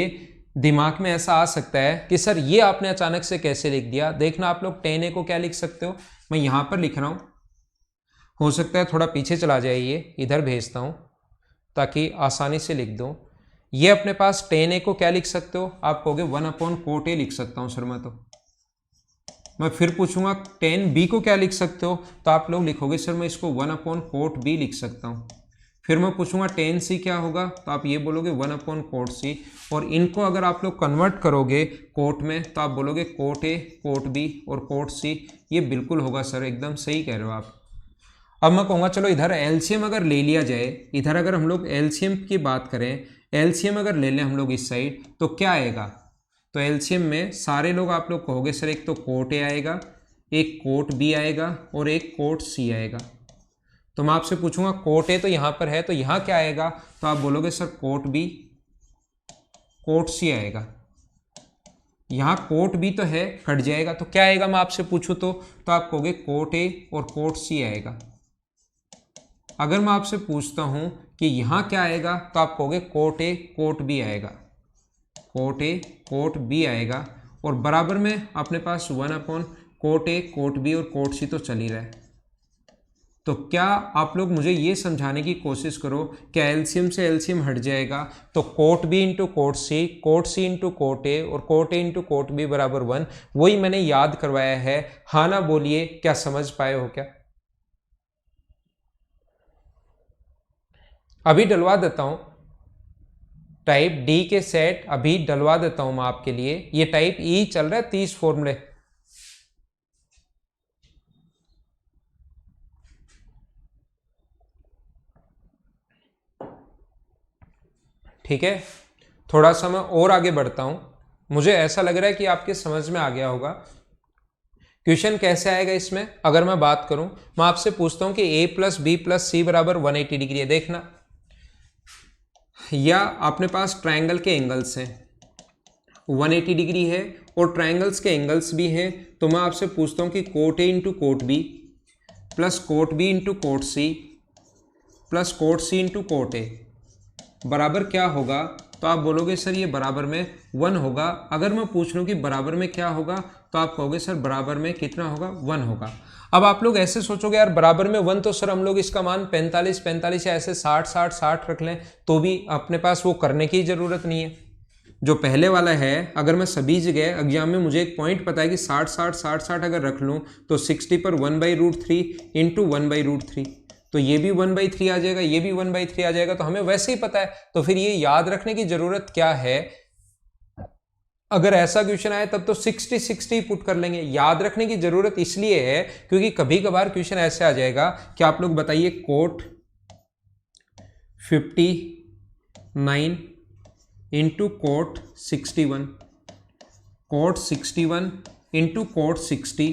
दिमाग में ऐसा आ सकता है कि सर ये आपने अचानक से कैसे लिख दिया। देखना आप लोग tan a को क्या लिख सकते हो, मैं यहां पर लिख रहा हूं, हो सकता है थोड़ा पीछे चला जाए, ये इधर भेजता हूं ताकि आसानी से लिख दूं। ये अपने पास tan a को क्या लिख सकते हो, आप कहोगे 1/कोट a लिख सकता हूं सर मैं फिर पूछूंगा tan b को क्या लिख सकते हो, तो आप लोग लिखोगे सर मैं इसको 1/कोट b लिख सकता हूं। फिर मैं पूछूंगा tan c क्या होगा, तो आप ये बोलोगे 1/कोट c। और इनको अगर आप लोग कन्वर्ट करोगे कोट में तो आप बोलोगे कोट a कोट b और कोट c। ये बिल्कुल होगा सर, एकदम सही कह रहे हो आप। अब मैं कहूँगा चलो इधर एलसीएम अगर ले लिया जाए, इधर अगर हम लोग एलसीएम की बात करें, एलसीएम अगर ले लें हम लोग इस साइड तो क्या आएगा, तो एलसीएम में सारे लोग आप लोग कहोगे सर एक तो कोट a आएगा, एक कोट b आएगा और एक कोट c आएगा। तो मैं आपसे पूछूंगा कोट a तो यहाँ पर है तो यहाँ क्या आएगा, तो आप बोलोगे sir cot b cot c आएगा। यहाँ कोट b तो है, हट जाएगा तो क्या आएगा मैं आपसे पूछूं तो आप कहोगे कोट a और कोट c आएगा। अगर मैं आपसे पूछता हूँ कि यहाँ क्या आएगा, तो आप कहोगे कोट a कोट b आएगा, कोट a कोट b आएगा। और बराबर में अपने पास 1/कोट a कोट b और कोट c तो चल ही रहा है। तो क्या आप लोग मुझे ये समझाने की कोशिश करो, क्या एलसीएम से एलसीएम हट जाएगा, तो cot b into cot c into cot a और cot a into cot b बराबर 1। वही मैंने याद करवाया है। हाँ ना बोलिए, क्या समझ पाए हो क्या। अभी डलवा देता हूं टाइप डी के सेट, अभी डलवा देता हूं मैं आपके लिए। ये टाइप ई चल रहा है 30 फॉर्मूले। ठीक है, थोड़ा सा मैं और आगे बढ़ता हूं। मुझे ऐसा लग रहा है कि आपके समझ में आ गया होगा। क्वेश्चन कैसे आएगा इसमें, अगर मैं बात करूं, मैं आपसे पूछता हूं कि a plus B plus C बराबर 180 डिग्री है। देखना, या अपने पास ट्रायंगल के एंगल्स हैं, 180 डिग्री है और ट्रायंगल्स के एंगल्स भी हैं। तो मैं आपसे पूछता हूं कि cot a into cot B plus cot B into cot C plus cot C into cot A बराबर क्या होगा, तो आप बोलोगे सर ये बराबर में 1 होगा। अगर मैं पूछ लूँ कि बराबर में क्या होगा, तो आप कहोगे सर बराबर में कितना होगा 1 होगा। अब आप लोग ऐसे सोचोगे यार बराबर में 1, तो सर हम लोग इसका मान 45 या ऐसे 60 रख लें तो भी अपने पास वो करने की ज़रूरत नहीं है। जो पहले वाला है, अगर मैं सभी जगह एग्जाम में मुझे एक पॉइंट पता है कि 60 अगर रख लूँ तो 60 पर 1/√3 इंटू 1/√3, तो ये भी 1/3 आ जाएगा, ये भी 1/3 आ जाएगा। तो हमें वैसे ही पता है, तो फिर ये याद रखने की जरूरत क्या है। अगर ऐसा क्वेश्चन आए तब तो 60 पुट कर लेंगे। याद रखने की जरूरत इसलिए है क्योंकि कभी कभार क्वेश्चन ऐसे आ जाएगा कि आप लोग बताइए cot 59 into cot 61, cot 61 into cot 60,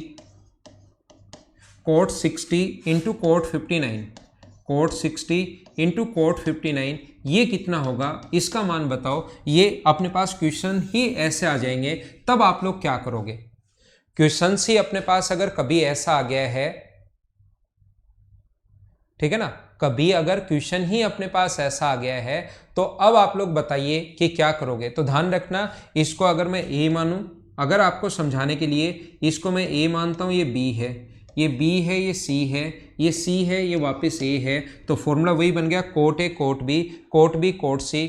cot 60 into cot 59, cot 60 into cot 59, ये कितना होगा, इसका मान बताओ। ये अपने पास क्वेश्चन ही ऐसे आ जाएंगे। तब आप लोग क्या करोगे, क्वेश्चन ही अपने पास अगर कभी ऐसा आ गया है, ठीक है ना, कभी अगर क्वेश्चन ही अपने पास ऐसा आ गया है तो अब आप लोग बताइए कि क्या करोगे। तो ध्यान रखना, इसको अगर मैं ए मानूं, अगर आपको समझाने के लिए इसको मैं ए मानता हूं, ये बी है, ये बी है, ये सी है, ये सी है, ये वापस ए है, तो फॉर्मूला वही बन गया cot A cot B cot C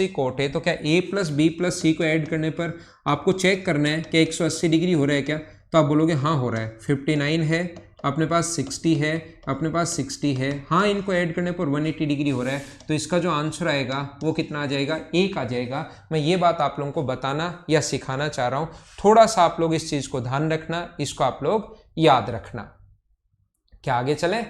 cot A. तो क्या A plus B plus C को ऐड करने पर आपको चेक करना है कि 180 डिग्री हो रहा है क्या, तो आप बोलोगे हाँ हो रहा है। 59 है, अपने पास 60 है, अपने पास 60 है। हाँ, इनको ऐड करने पर 180 डिग्री हो रहा है, तो इसका जो आंसर आएगा वो कितना आ जाएगा, 1 आ जाएगा। मैं ये बात आप लोगों को बताना या सिखाना चाह रहा हूँ, थोड़ा सा आप लोग इस चीज़ को ध्यान रखना, इसको आप लोग याद रखना। क्या आगे चलें?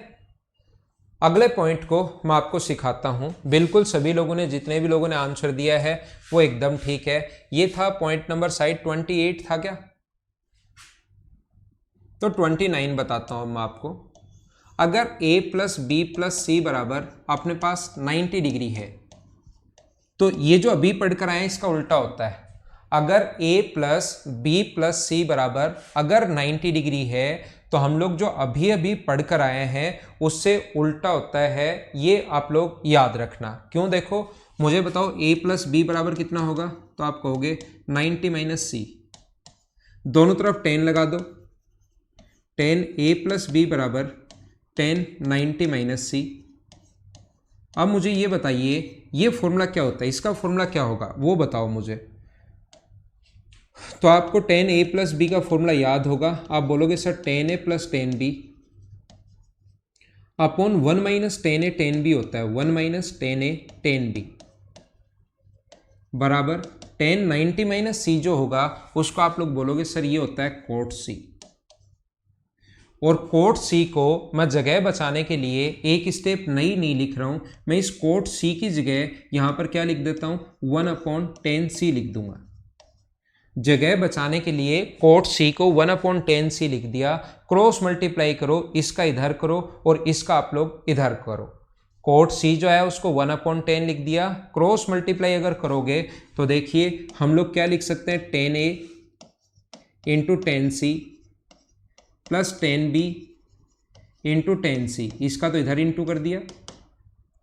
अगले पॉइंट को मैं आपको सिखाता हूं। बिल्कुल सभी लोगों ने, जितने भी लोगों ने आंसर दिया है वो एकदम ठीक है। ये था पॉइंट नंबर शायद 28 था क्या, तो 29 बताता हूं मैं आपको। अगर a plus B plus C बराबर अपने पास 90 डिग्री है, तो ये जो अभी पढ़कर आए इसका उल्टा होता है। अगर a plus B plus C बराबर अगर 90 डिग्री है, तो हम लोग जो अभी अभी पढ़कर आए हैं उससे उल्टा होता है। ये आप लोग याद रखना। क्यों? देखो, मुझे बताओ a प्लस बी बराबर कितना होगा, तो आप कहोगे 90 माइनस सी। दोनों तरफ 10 लगा दो, 10 a प्लस बी बराबर 10 90 माइनस सी। अब मुझे ये बताइए ये फॉर्मूला क्या होता है, इसका फॉर्मूला क्या होगा वो बताओ मुझे। तो आपको 10a प्लस बी का फॉर्मूला याद होगा। आप बोलोगे sir 10a plus 10b upon 1 minus 10a 10b होता है, 1 माइनस 10a 10b बराबर 10 90 माइनस सी जो होगा उसको आप लोग बोलोगे सर ये होता है कोट सी। और कोट सी को मैं जगह बचाने के लिए एक स्टेप नहीं लिख रहा हूं, मैं इस कोट सी की जगह यहां पर क्या लिख देता हूं, 1/10c लिख दूंगा। जगह बचाने के लिए कोट सी को 1/10c लिख दिया। क्रॉस मल्टीप्लाई करो, इसका इधर करो और इसका आप लोग इधर करो। कोट सी जो है उसको 1/10 लिख दिया। क्रॉस मल्टीप्लाई अगर करोगे तो देखिए हम लोग क्या लिख सकते हैं, 10a into 10c plus 10b into 10c। इसका तो इधर इंटू कर दिया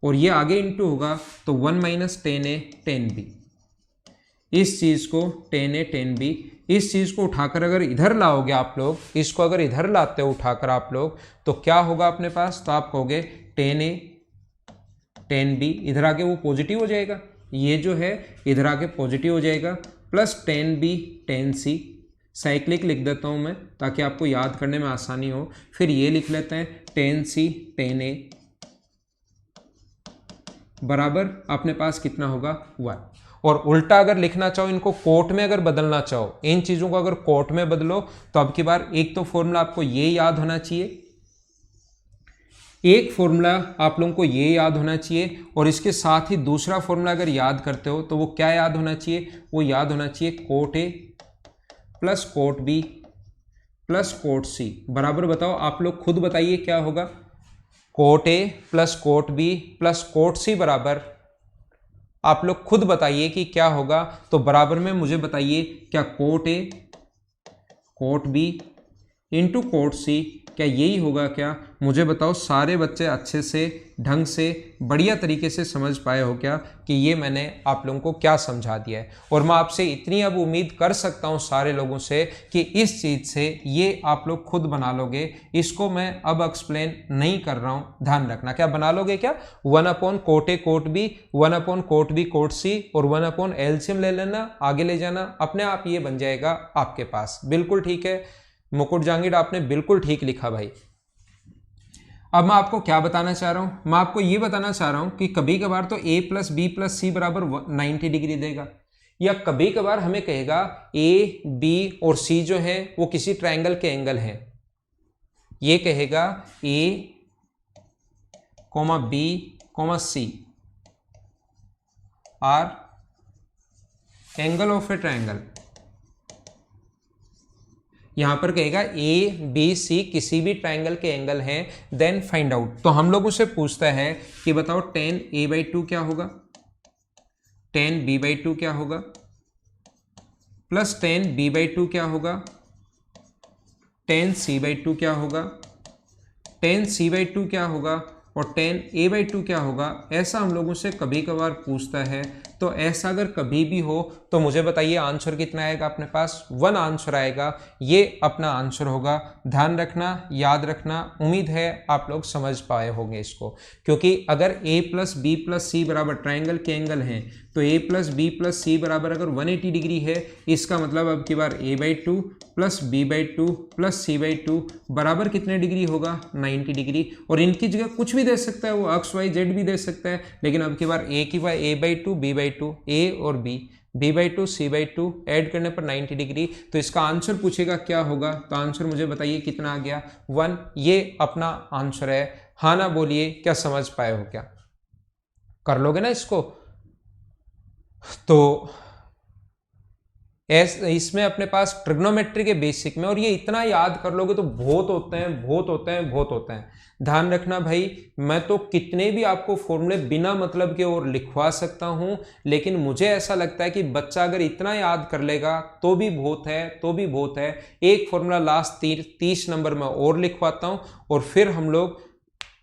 और ये आगे इंटू होगा तो 1 माइनस 10a 10b। इस चीज़ को 10a 10b, इस चीज़ को उठाकर अगर इधर लाओगे आप लोग, इसको अगर इधर लाते हो उठाकर आप लोग, तो क्या होगा अपने पास, तो आप कहोगे 10a 10b, इधर आके वो पॉजिटिव हो जाएगा, ये जो है इधर आके पॉजिटिव हो जाएगा, प्लस 10b 10c। साइक्लिक लिख देता हूँ मैं ताकि आपको याद करने में आसानी हो। फिर ये लिख लेते हैं 10c 10a बराबर अपने पास कितना होगा 1। और उल्टा अगर लिखना चाहो, इनको कोट में अगर बदलना चाहो, इन चीज़ों को अगर कोट में बदलो, तो अब की बार एक तो फॉर्मूला आपको ये याद होना चाहिए, एक फॉर्मूला आप लोगों को ये याद होना चाहिए, और इसके साथ ही दूसरा फॉर्मूला अगर याद करते हो तो वो क्या याद होना चाहिए, वो याद होना चाहिए cot A plus cot B plus cot C बराबर, बताओ आप लोग खुद बताइए क्या होगा। Cot A plus cot B plus cot C बराबर, आप लोग खुद बताइए कि क्या होगा। तो बराबर में मुझे बताइए क्या cot A cot B into cot C, क्या यही होगा क्या? मुझे बताओ सारे बच्चे अच्छे से ढंग से बढ़िया तरीके से समझ पाए हो क्या कि ये मैंने आप लोगों को क्या समझा दिया है। और मैं आपसे इतनी अब उम्मीद कर सकता हूँ सारे लोगों से कि इस चीज़ से ये आप लोग खुद बना लोगे। इसको मैं अब एक्सप्लेन नहीं कर रहा हूँ, ध्यान रखना। क्या बना लोगे क्या? 1/कोट ए कोट बी, 1/कोट बी कोट सी और 1/LCM ले लेना, आगे ले जाना, अपने आप ये बन जाएगा आपके पास। बिल्कुल ठीक है मुकुट जहांगीर, आपने बिल्कुल ठीक लिखा भाई। अब मैं आपको क्या बताना चाह रहा हूं, मैं आपको ये बताना चाह रहा हूं कि कभी कभार तो a plus B plus C बराबर 90 डिग्री देगा, या कभी कभार हमें कहेगा a b और c जो है वो किसी ट्रायंगल के एंगल हैं। ये कहेगा a b c R angle of A triangle. यहां पर कहेगा ए बी सी किसी भी ट्रायंगल के एंगल हैं, देन फाइंड आउट। तो हम लोगों से पूछता है कि बताओ 10a/2 क्या होगा, 10b/2 क्या होगा, प्लस 10b/2 क्या होगा, 10c/2 क्या होगा, 10c/2 क्या होगा और 10a/2 क्या होगा। ऐसा हम लोगों से कभी कभार पूछता है, तो ऐसा अगर कभी भी हो तो मुझे बताइए आंसर कितना आएगा अपने पास, 1 आंसर आएगा। ये अपना आंसर होगा। ध्यान रखना, याद रखना, उम्मीद है आप लोग समझ पाए होंगे इसको, क्योंकि अगर a plus B plus C बराबर ट्राइंगल के एंगल हैं तो a plus B plus C बराबर अगर 180 डिग्री है, इसका मतलब अब की बार a/2 plus b/2 plus c/2 बराबर कितने डिग्री होगा, 90 डिग्री। और इनकी जगह कुछ भी दे सकता है, वो x y z भी दे सकता है, लेकिन अब की बार a की बार a/2 b/2, a और b, b/2 c/2 ऐड करने पर 90 डिग्री। तो इसका आंसर पूछेगा क्या होगा, तो आंसर मुझे बताइए कितना आ गया, 1। ये अपना आंसर है। हाँ ना बोलिए, क्या समझ पाए हो, क्या कर लोगे ना इसको। तो इसमें अपने पास ट्रिग्नोमेट्री के बेसिक में, और ये इतना याद कर लोगे तो बहुत होते हैं, बहुत होते हैं, बहुत होते हैं। ध्यान रखना भाई, मैं तो कितने भी आपको फॉर्मूले बिना मतलब के और लिखवा सकता हूं, लेकिन मुझे ऐसा लगता है कि बच्चा अगर इतना याद कर लेगा तो भी बहुत है, तो भी बहुत है। एक फॉर्मूला लास्ट 30 नंबर में और लिखवाता हूं और फिर हम लोग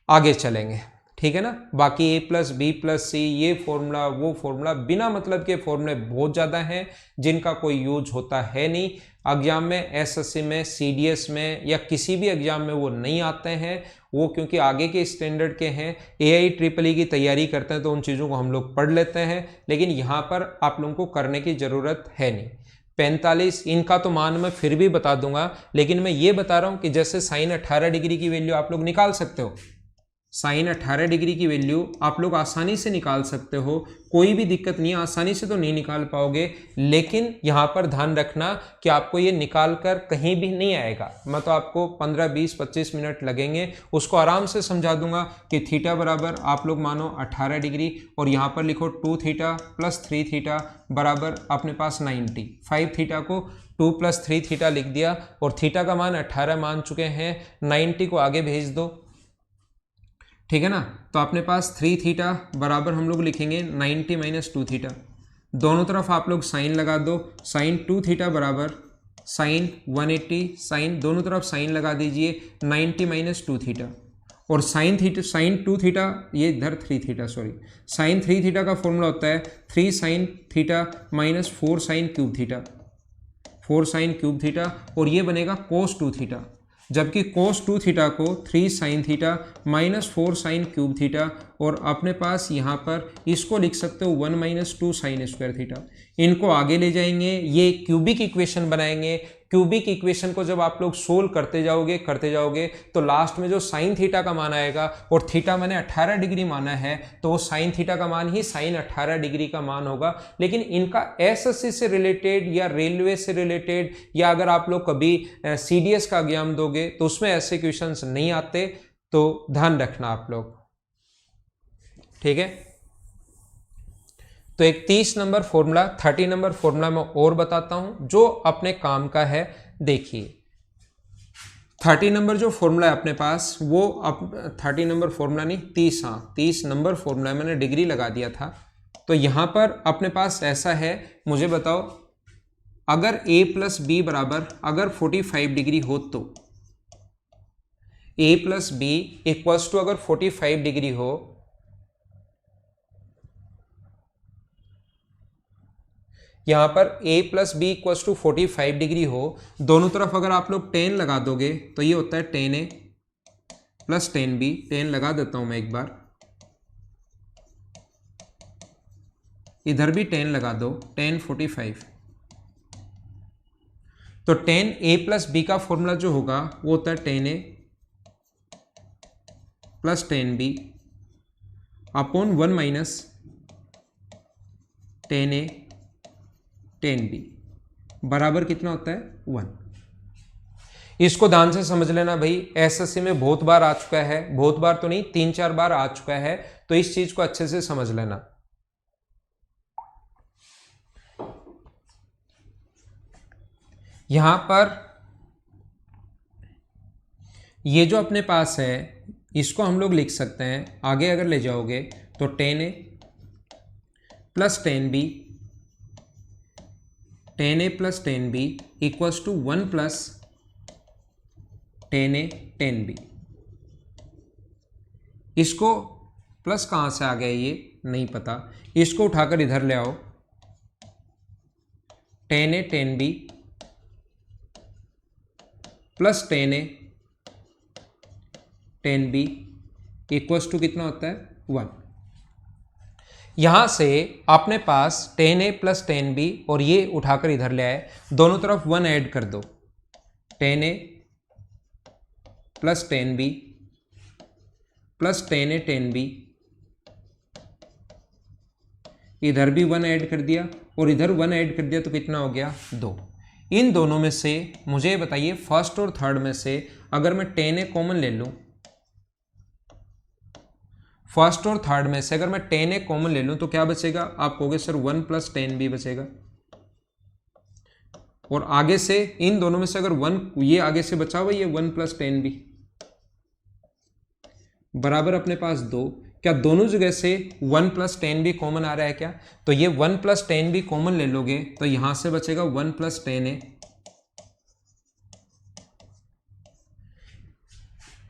आगे चलेंगे, ठीक है ना। बाकी a प्लस बी प्लस सी, ये फॉर्मूला वो फॉर्मूला, बिना मतलब के फॉर्मूले बहुत ज़्यादा हैं जिनका कोई यूज होता है नहीं एग्जाम में, एसएससी में, सीडीएस में या किसी भी एग्जाम में वो नहीं आते हैं वो, क्योंकि आगे के स्टैंडर्ड के हैं। AIEEE की तैयारी करते हैं तो उन चीज़ों को हम लोग पढ़ लेते हैं, लेकिन यहाँ पर आप लोगों को करने की ज़रूरत है नहीं। 45 इनका तो मान मैं फिर भी बता दूंगा, लेकिन मैं ये बता रहा हूँ कि जैसे साइन 18 डिग्री की वैल्यू आप लोग निकाल सकते हो, साइन 18 डिग्री की वैल्यू आप लोग आसानी से निकाल सकते हो, कोई भी दिक्कत नहीं है। आसानी से तो नहीं निकाल पाओगे, लेकिन यहाँ पर ध्यान रखना कि आपको ये निकाल कर कहीं भी नहीं आएगा। मैं तो आपको 15, 20, 25 मिनट लगेंगे, उसको आराम से समझा दूंगा कि थीटा बराबर आप लोग मानो 18 डिग्री, और यहाँ पर लिखो 2 थीटा प्लस 3 थीटा बराबर अपने पास 90। 5 थीटा को 2 प्लस 3 थीटा लिख दिया, और थीटा का मान 18 मान चुके हैं, 90 को आगे भेज दो, ठीक है ना। तो अपने पास 3 थीटा बराबर हम लोग लिखेंगे 90 माइनस 2 थीटा, दोनों तरफ आप लोग साइन लगा दो। साइन 2 थीटा बराबर साइन 180, साइन दोनों तरफ साइन लगा दीजिए, 90 माइनस 2 थीटा, और साइन 2 थीटा, ये इधर 3 थीटा, सॉरी, साइन 3 थीटा का फॉर्मूला होता है 3 sine theta minus 4 sine cube theta, 4 sine cube theta, और ये बनेगा कोस 2 थीटा, जबकि कोस 2 थीटा को 3 sine theta minus 4 sine cube theta, और अपने पास यहाँ पर इसको लिख सकते हो 1 माइनस 2 साइन स्क्वायर थीटा। इनको आगे ले जाएंगे, ये क्यूबिक इक्वेशन बनाएंगे। क्यूबिक इक्वेशन को जब आप लोग सोल्व करते जाओगे तो लास्ट में जो साइन थीटा का मान आएगा, और थीटा मैंने 18 डिग्री माना है, तो वो साइन थीटा का मान ही साइन 18 डिग्री का मान होगा। लेकिन इनका एसएससी से रिलेटेड या रेलवे से रिलेटेड, या अगर आप लोग कभी सीडीएस का एग्जाम दोगे तो उसमें ऐसे क्वेश्चंस नहीं आते, तो ध्यान रखना आप लोग, ठीक है। तो एक 30 नंबर फॉर्मूला, 30 नंबर फॉर्मूला मैं और बताता हूं जो अपने काम का है। देखिए 30 नंबर जो फॉर्मूला है अपने पास, वो 30 नंबर फॉर्मूला नहीं, 30, हाँ 30 नंबर फॉर्मूला, मैंने डिग्री लगा दिया था। तो यहां पर अपने पास ऐसा है, मुझे बताओ अगर a प्लस बी बराबर अगर 45 डिग्री हो, तो a plus B equals to अगर 45 डिग्री हो, यहां पर a plus B equals to 45 degree हो, दोनों तरफ अगर आप लोग 10 लगा दोगे तो ये होता है 10a प्लस 10b। 10 लगा देता हूं मैं एक बार, इधर भी 10 लगा दो, 10 45। तो 10a प्लस बी का फॉर्मूला जो होगा वो होता है 10a plus 10b upon 1 minus 10a 10b बराबर कितना होता है, 1। इसको ध्यान से समझ लेना भाई, एसएससी में बहुत बार आ चुका है, बहुत बार तो नहीं 3-4 बार आ चुका है, तो इस चीज को अच्छे से समझ लेना। यहां पर ये जो अपने पास है, इसको हम लोग लिख सकते हैं, आगे अगर ले जाओगे तो 10a plus 10b, 10a plus 10b equals to 1 plus 10a 10b। इसको प्लस कहाँ से आ गया, ये नहीं पता, इसको उठाकर इधर ले आओ, tan A tan B plus tan A tan B equals to कितना होता है 1। यहां से अपने पास tan A plus tan B और ये उठाकर इधर ले आए, दोनों तरफ 1 ऐड कर दो, tan A plus tan B plus tan A tan B, इधर भी 1 ऐड कर दिया और इधर 1 ऐड कर दिया तो कितना हो गया 2। इन दोनों में से मुझे बताइए फर्स्ट और थर्ड में से अगर मैं tan A कॉमन ले लूं, फर्स्ट और थर्ड में से अगर मैं tan A कॉमन ले लूं तो क्या बचेगा, आप कहोगे सर 1 प्लस tan B बचेगा, और आगे से इन दोनों में से अगर 1 ये आगे से बचा हुआ ये 1 प्लस tan B बराबर अपने पास 2। क्या दोनों जगह से 1 प्लस tan B कॉमन आ रहा है क्या, तो ये 1 प्लस tan B कॉमन ले लोगे तो यहां से बचेगा 1 प्लस tan A,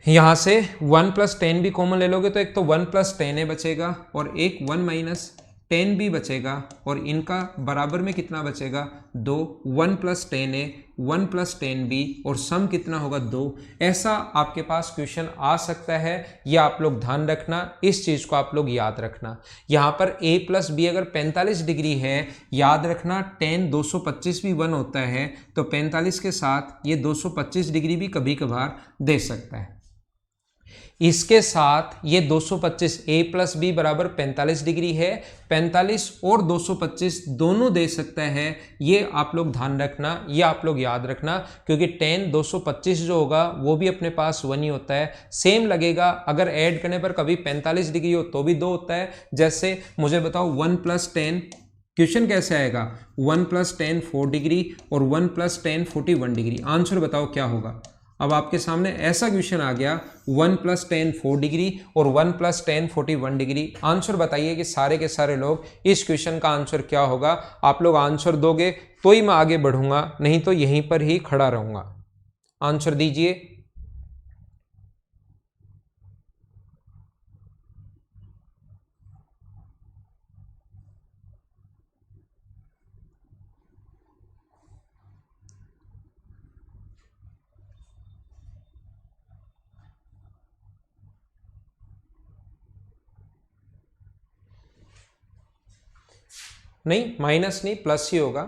यहां से 1 प्लस tan B कॉमन ले लोगे तो एक तो 1 प्लस tan A बचेगा और एक 1 माइनस tan B बचेगा, और इनका बराबर में कितना बचेगा 2, 1 plus tan A 1 plus tan B और सम कितना होगा 2। ऐसा आपके पास क्वेश्चन आ सकता है, ये आप लोग ध्यान रखना, इस चीज को आप लोग याद रखना। यहाँ पर A प्लस B अगर 45 डिग्री है, याद रखना tan 225 भी 1 होता है, तो 45 के साथ ये 225 डिग्री भी कभी कभार दे सकता है। इसके साथ ये 225 A प्लस बी बराबर 45 डिग्री है, 45 और 225 दोनों दे सकता है, ये आप लोग ध्यान रखना, ये आप लोग याद रखना, क्योंकि tan 225 जो होगा वो भी अपने पास 1 ही होता है। सेम लगेगा अगर ऐड करने पर कभी 45 डिग्री हो तो भी 2 होता है। जैसे मुझे बताओ 1 प्लस tan, क्वेश्चन कैसे आएगा 1 प्लस tan 4 डिग्री और 1 प्लस tan 41 डिग्री, आंसर बताओ क्या होगा। अब आपके सामने ऐसा क्वेश्चन आ गया 1 प्लस tan 4 डिग्री और 1 प्लस tan 41 डिग्री, आंसर बताइए कि सारे के सारे लोग इस क्वेश्चन का आंसर क्या होगा। आप लोग आंसर दोगे तो ही मैं आगे बढ़ूंगा, नहीं तो यहीं पर ही खड़ा रहूंगा। आंसर दीजिए। नहीं, माइनस नहीं, प्लस ही होगा।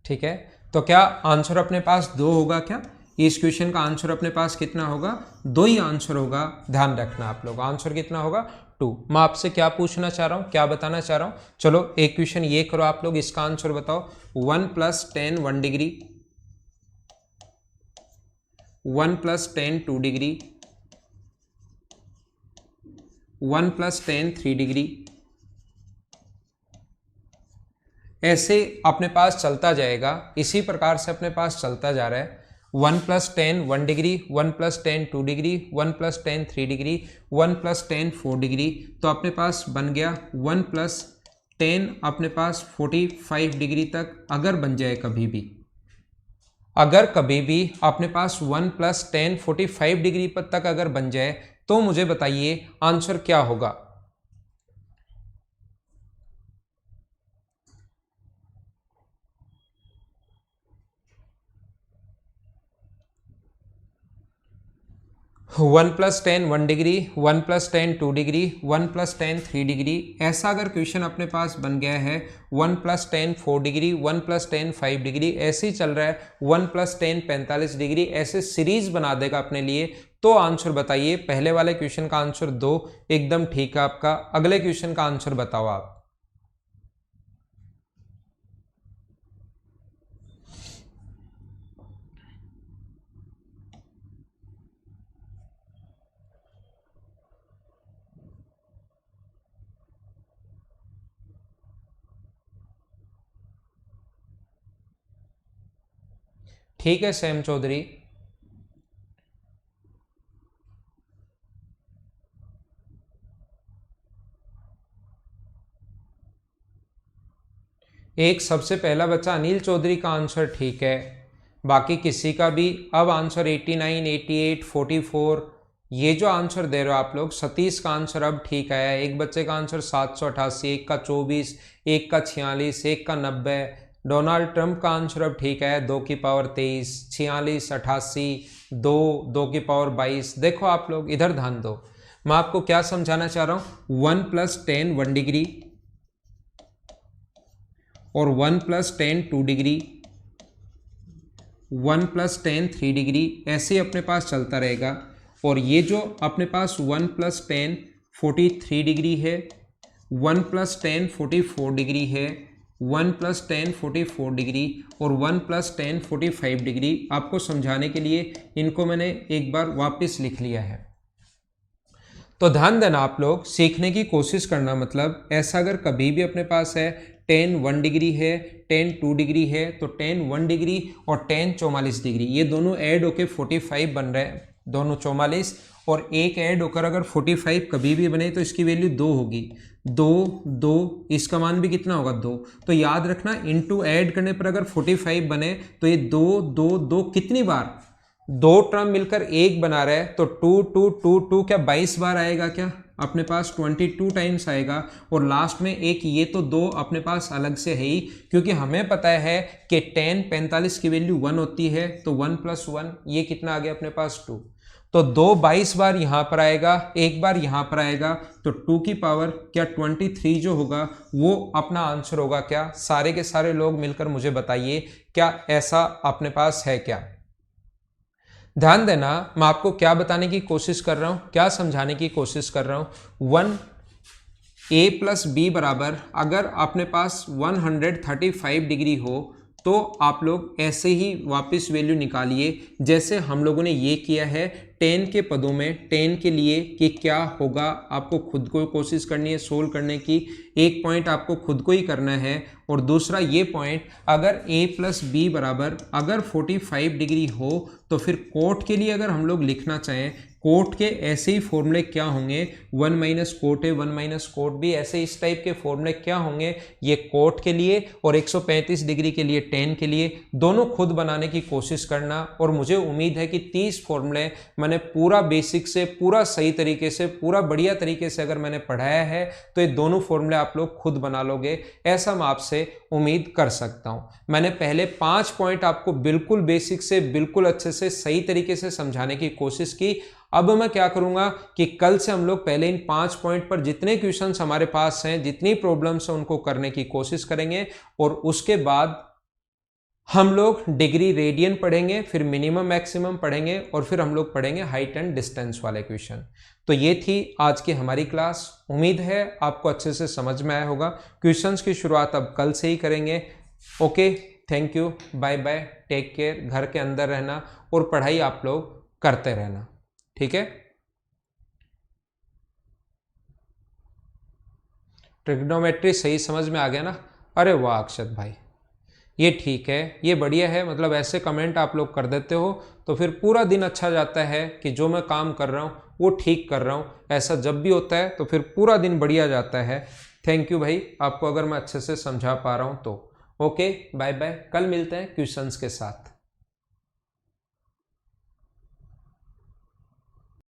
ठीक है, तो क्या आंसर अपने पास 2 होगा क्या, इस क्वेश्चन का आंसर अपने पास कितना होगा 2 ही आंसर होगा। ध्यान रखना आप लोग, आंसर कितना होगा 2। मैं आपसे क्या पूछना चाह रहा हूं, क्या बताना चाह रहा हूं, चलो एक क्वेश्चन ये करो आप लोग, इसका आंसर बताओ। 1 plus tan 1 degree, 1 plus tan 2 degree, 1 plus tan 3 degree, ऐसे अपने पास चलता जाएगा, इसी प्रकार से अपने पास चलता जा रहा है। 1 plus tan 1 degree, 1 plus tan 2 degree, 1 plus tan 3 degree, 1 plus tan 4 degree, तो अपने पास बन गया 1 प्लस tan अपने पास 45 डिग्री तक अगर बन जाए कभी भी, अगर कभी भी अपने पास 1 प्लस tan 45 डिग्री तक अगर बन जाए तो मुझे बताइए आंसर क्या होगा। 1 plus tan 1 degree, 1 plus tan 2 degree, 1 plus tan 3 degree, ऐसा अगर क्वेश्चन अपने पास बन गया है 1 plus tan 4 degree, 1 plus tan 5 degree, ऐसे ही चल रहा है 1 प्लस tan 45 डिग्री, ऐसे सीरीज बना देगा अपने लिए, तो आंसर बताइए। पहले वाले क्वेश्चन का आंसर 2 एकदम ठीक है आपका, अगले क्वेश्चन का आंसर बताओ आप। ठीक है सैम चौधरी, एक सबसे पहला बच्चा अनिल चौधरी का आंसर ठीक है, बाकी किसी का भी। अब आंसर 89, 88, 44, ये जो आंसर दे रहे हो आप लोग, सतीश का आंसर अब ठीक आया है। एक बच्चे का आंसर 788, एक का 24, एक का 46, एक का 90। डोनाल्ड ट्रंप का आंसर अब ठीक है, 2 की पावर 23, 46, 88, 2 की पावर 22। देखो आप लोग इधर ध्यान दो, मैं आपको क्या समझाना चाह रहा हूं। 1 + 10 1 डिग्री और 1 + 10 2 डिग्री, 1 + 10 3 डिग्री, ऐसे अपने पास चलता रहेगा। और ये जो अपने पास 1 + 10 43 डिग्री है, 1 + 10 44 डिग्री है, 1 + 10 44 डिग्री और 1 + 10 45 डिग्री। आपको समझाने के लिए इनको मैंने एक बार वापस लिख लिया है। तो ध्यान देना आप लोग, सीखने की कोशिश करना। मतलब ऐसा अगर कभी भी अपने पास है 10 1 डिग्री है, 10 2 डिग्री है, तो 10 1 डिग्री और 10 44 डिग्री, ये दोनों ऐड होकर 45 बन रहे हैं, दोनों 44, और एक ऐड होकर अगर 45 कभी भी बने तो इसकी वैल्यू 2 होगी। 2 2, इसका मान भी कितना होगा 2। तो याद रखना, इनटू ऐड करने पर अगर 45 बने तो ये 2 2 2 कितनी बार, 2 टर्म मिलकर 1 बना रहा है, तो 2 2 2 2 क्या 22 बार आएगा क्या अपने पास, 22 टाइम्स आएगा। और लास्ट में एक ये तो 2 अपने पास अलग से है ही, क्योंकि हमें पता है कि 10 45 की वैल्यू 1 होती है, तो 1 + 1 ये कितना आ गया अपने पास 2। तो 2 22 बार यहाँ पर आएगा, एक बार यहाँ पर आएगा, तो 2 की पावर क्या 23 जो होगा वो अपना आंसर होगा क्या। सारे के सारे लोग मिलकर मुझे बताइए क्या ऐसा अपने पास है क्या। ध्यान देना, मैं आपको क्या बताने की कोशिश कर रहा हूं, क्या समझाने की कोशिश कर रहा हूं। 1a + b बराबर, अगर अपने पास 135 डिग्री हो तो आप लोग ऐसे ही वापस वैल्यू निकालिए जैसे हम लोगों ने ये किया है। 10 के पदों में 10 के लिए कि क्या होगा, आपको खुद को कोशिश करनी है सोल्व करने की। एक पॉइंट आपको खुद को ही करना है, और दूसरा ये पॉइंट, अगर a + b बराबर अगर 45 डिग्री हो तो फिर कोट के लिए अगर हम लोग लिखना चाहें, कोट के ऐसे ही फॉर्मूले क्या होंगे, 1 - कोट है 1 - कोट भी, ऐसे इस टाइप के फॉर्मूले क्या होंगे, ये कोट के लिए और 135 डिग्री के लिए 10 के लिए, दोनों खुद बनाने की कोशिश करना। और मुझे उम्मीद है कि 30 फॉर्मूले मैंने पूरा बेसिक से, पूरा सही तरीके से, पूरा बढ़िया तरीके से अगर मैंने पढ़ाया है तो ये दोनों फॉर्मूले आप लोग खुद बना लोगे, ऐसा मैं आपसे उम्मीद कर सकता हूं। मैंने पहले 5 पॉइंट आपको बिल्कुल बेसिक से बिल्कुल अच्छे से सही तरीके से समझाने की कोशिश की। अब मैं क्या करूंगा कि कल से हम लोग पहले इन 5 पॉइंट पर जितने क्वेश्चंस हमारे पास हैं, जितनी प्रॉब्लम्स हैं, उनको करने की कोशिश करेंगे, और उसके बाद हम लोग डिग्री रेडियन पढ़ेंगे, फिर मिनिमम मैक्सिमम पढ़ेंगे, और फिर हम लोग पढ़ेंगे हाइट एंड डिस्टेंस वाले क्वेश्चन। तो ये थी आज की हमारी क्लास। उम्मीद है आपको अच्छे से समझ में आया होगा। क्वेश्चंस की शुरुआत अब कल से ही करेंगे। Okay, thank you, bye bye, take care. घर के अंदर रहना और पढ़ाई आप लोग करते रहना, ठीक है। ट्रिग्नोमेट्री सही समझ में आ गया ना? अरे वाह अक्षत भाई, ये ठीक है, ये बढ़िया है। मतलब ऐसे कमेंट आप लोग कर देते हो तो फिर पूरा दिन अच्छा जाता है कि जो मैं काम कर रहा हूँ वो ठीक कर रहा हूँ। ऐसा जब भी होता है तो फिर पूरा दिन बढ़िया जाता है। थैंक यू भाई, आपको अगर मैं अच्छे से समझा पा रहा हूँ तो। ओके, बाय बाय, कल मिलते हैं क्वेश्चंस के साथ।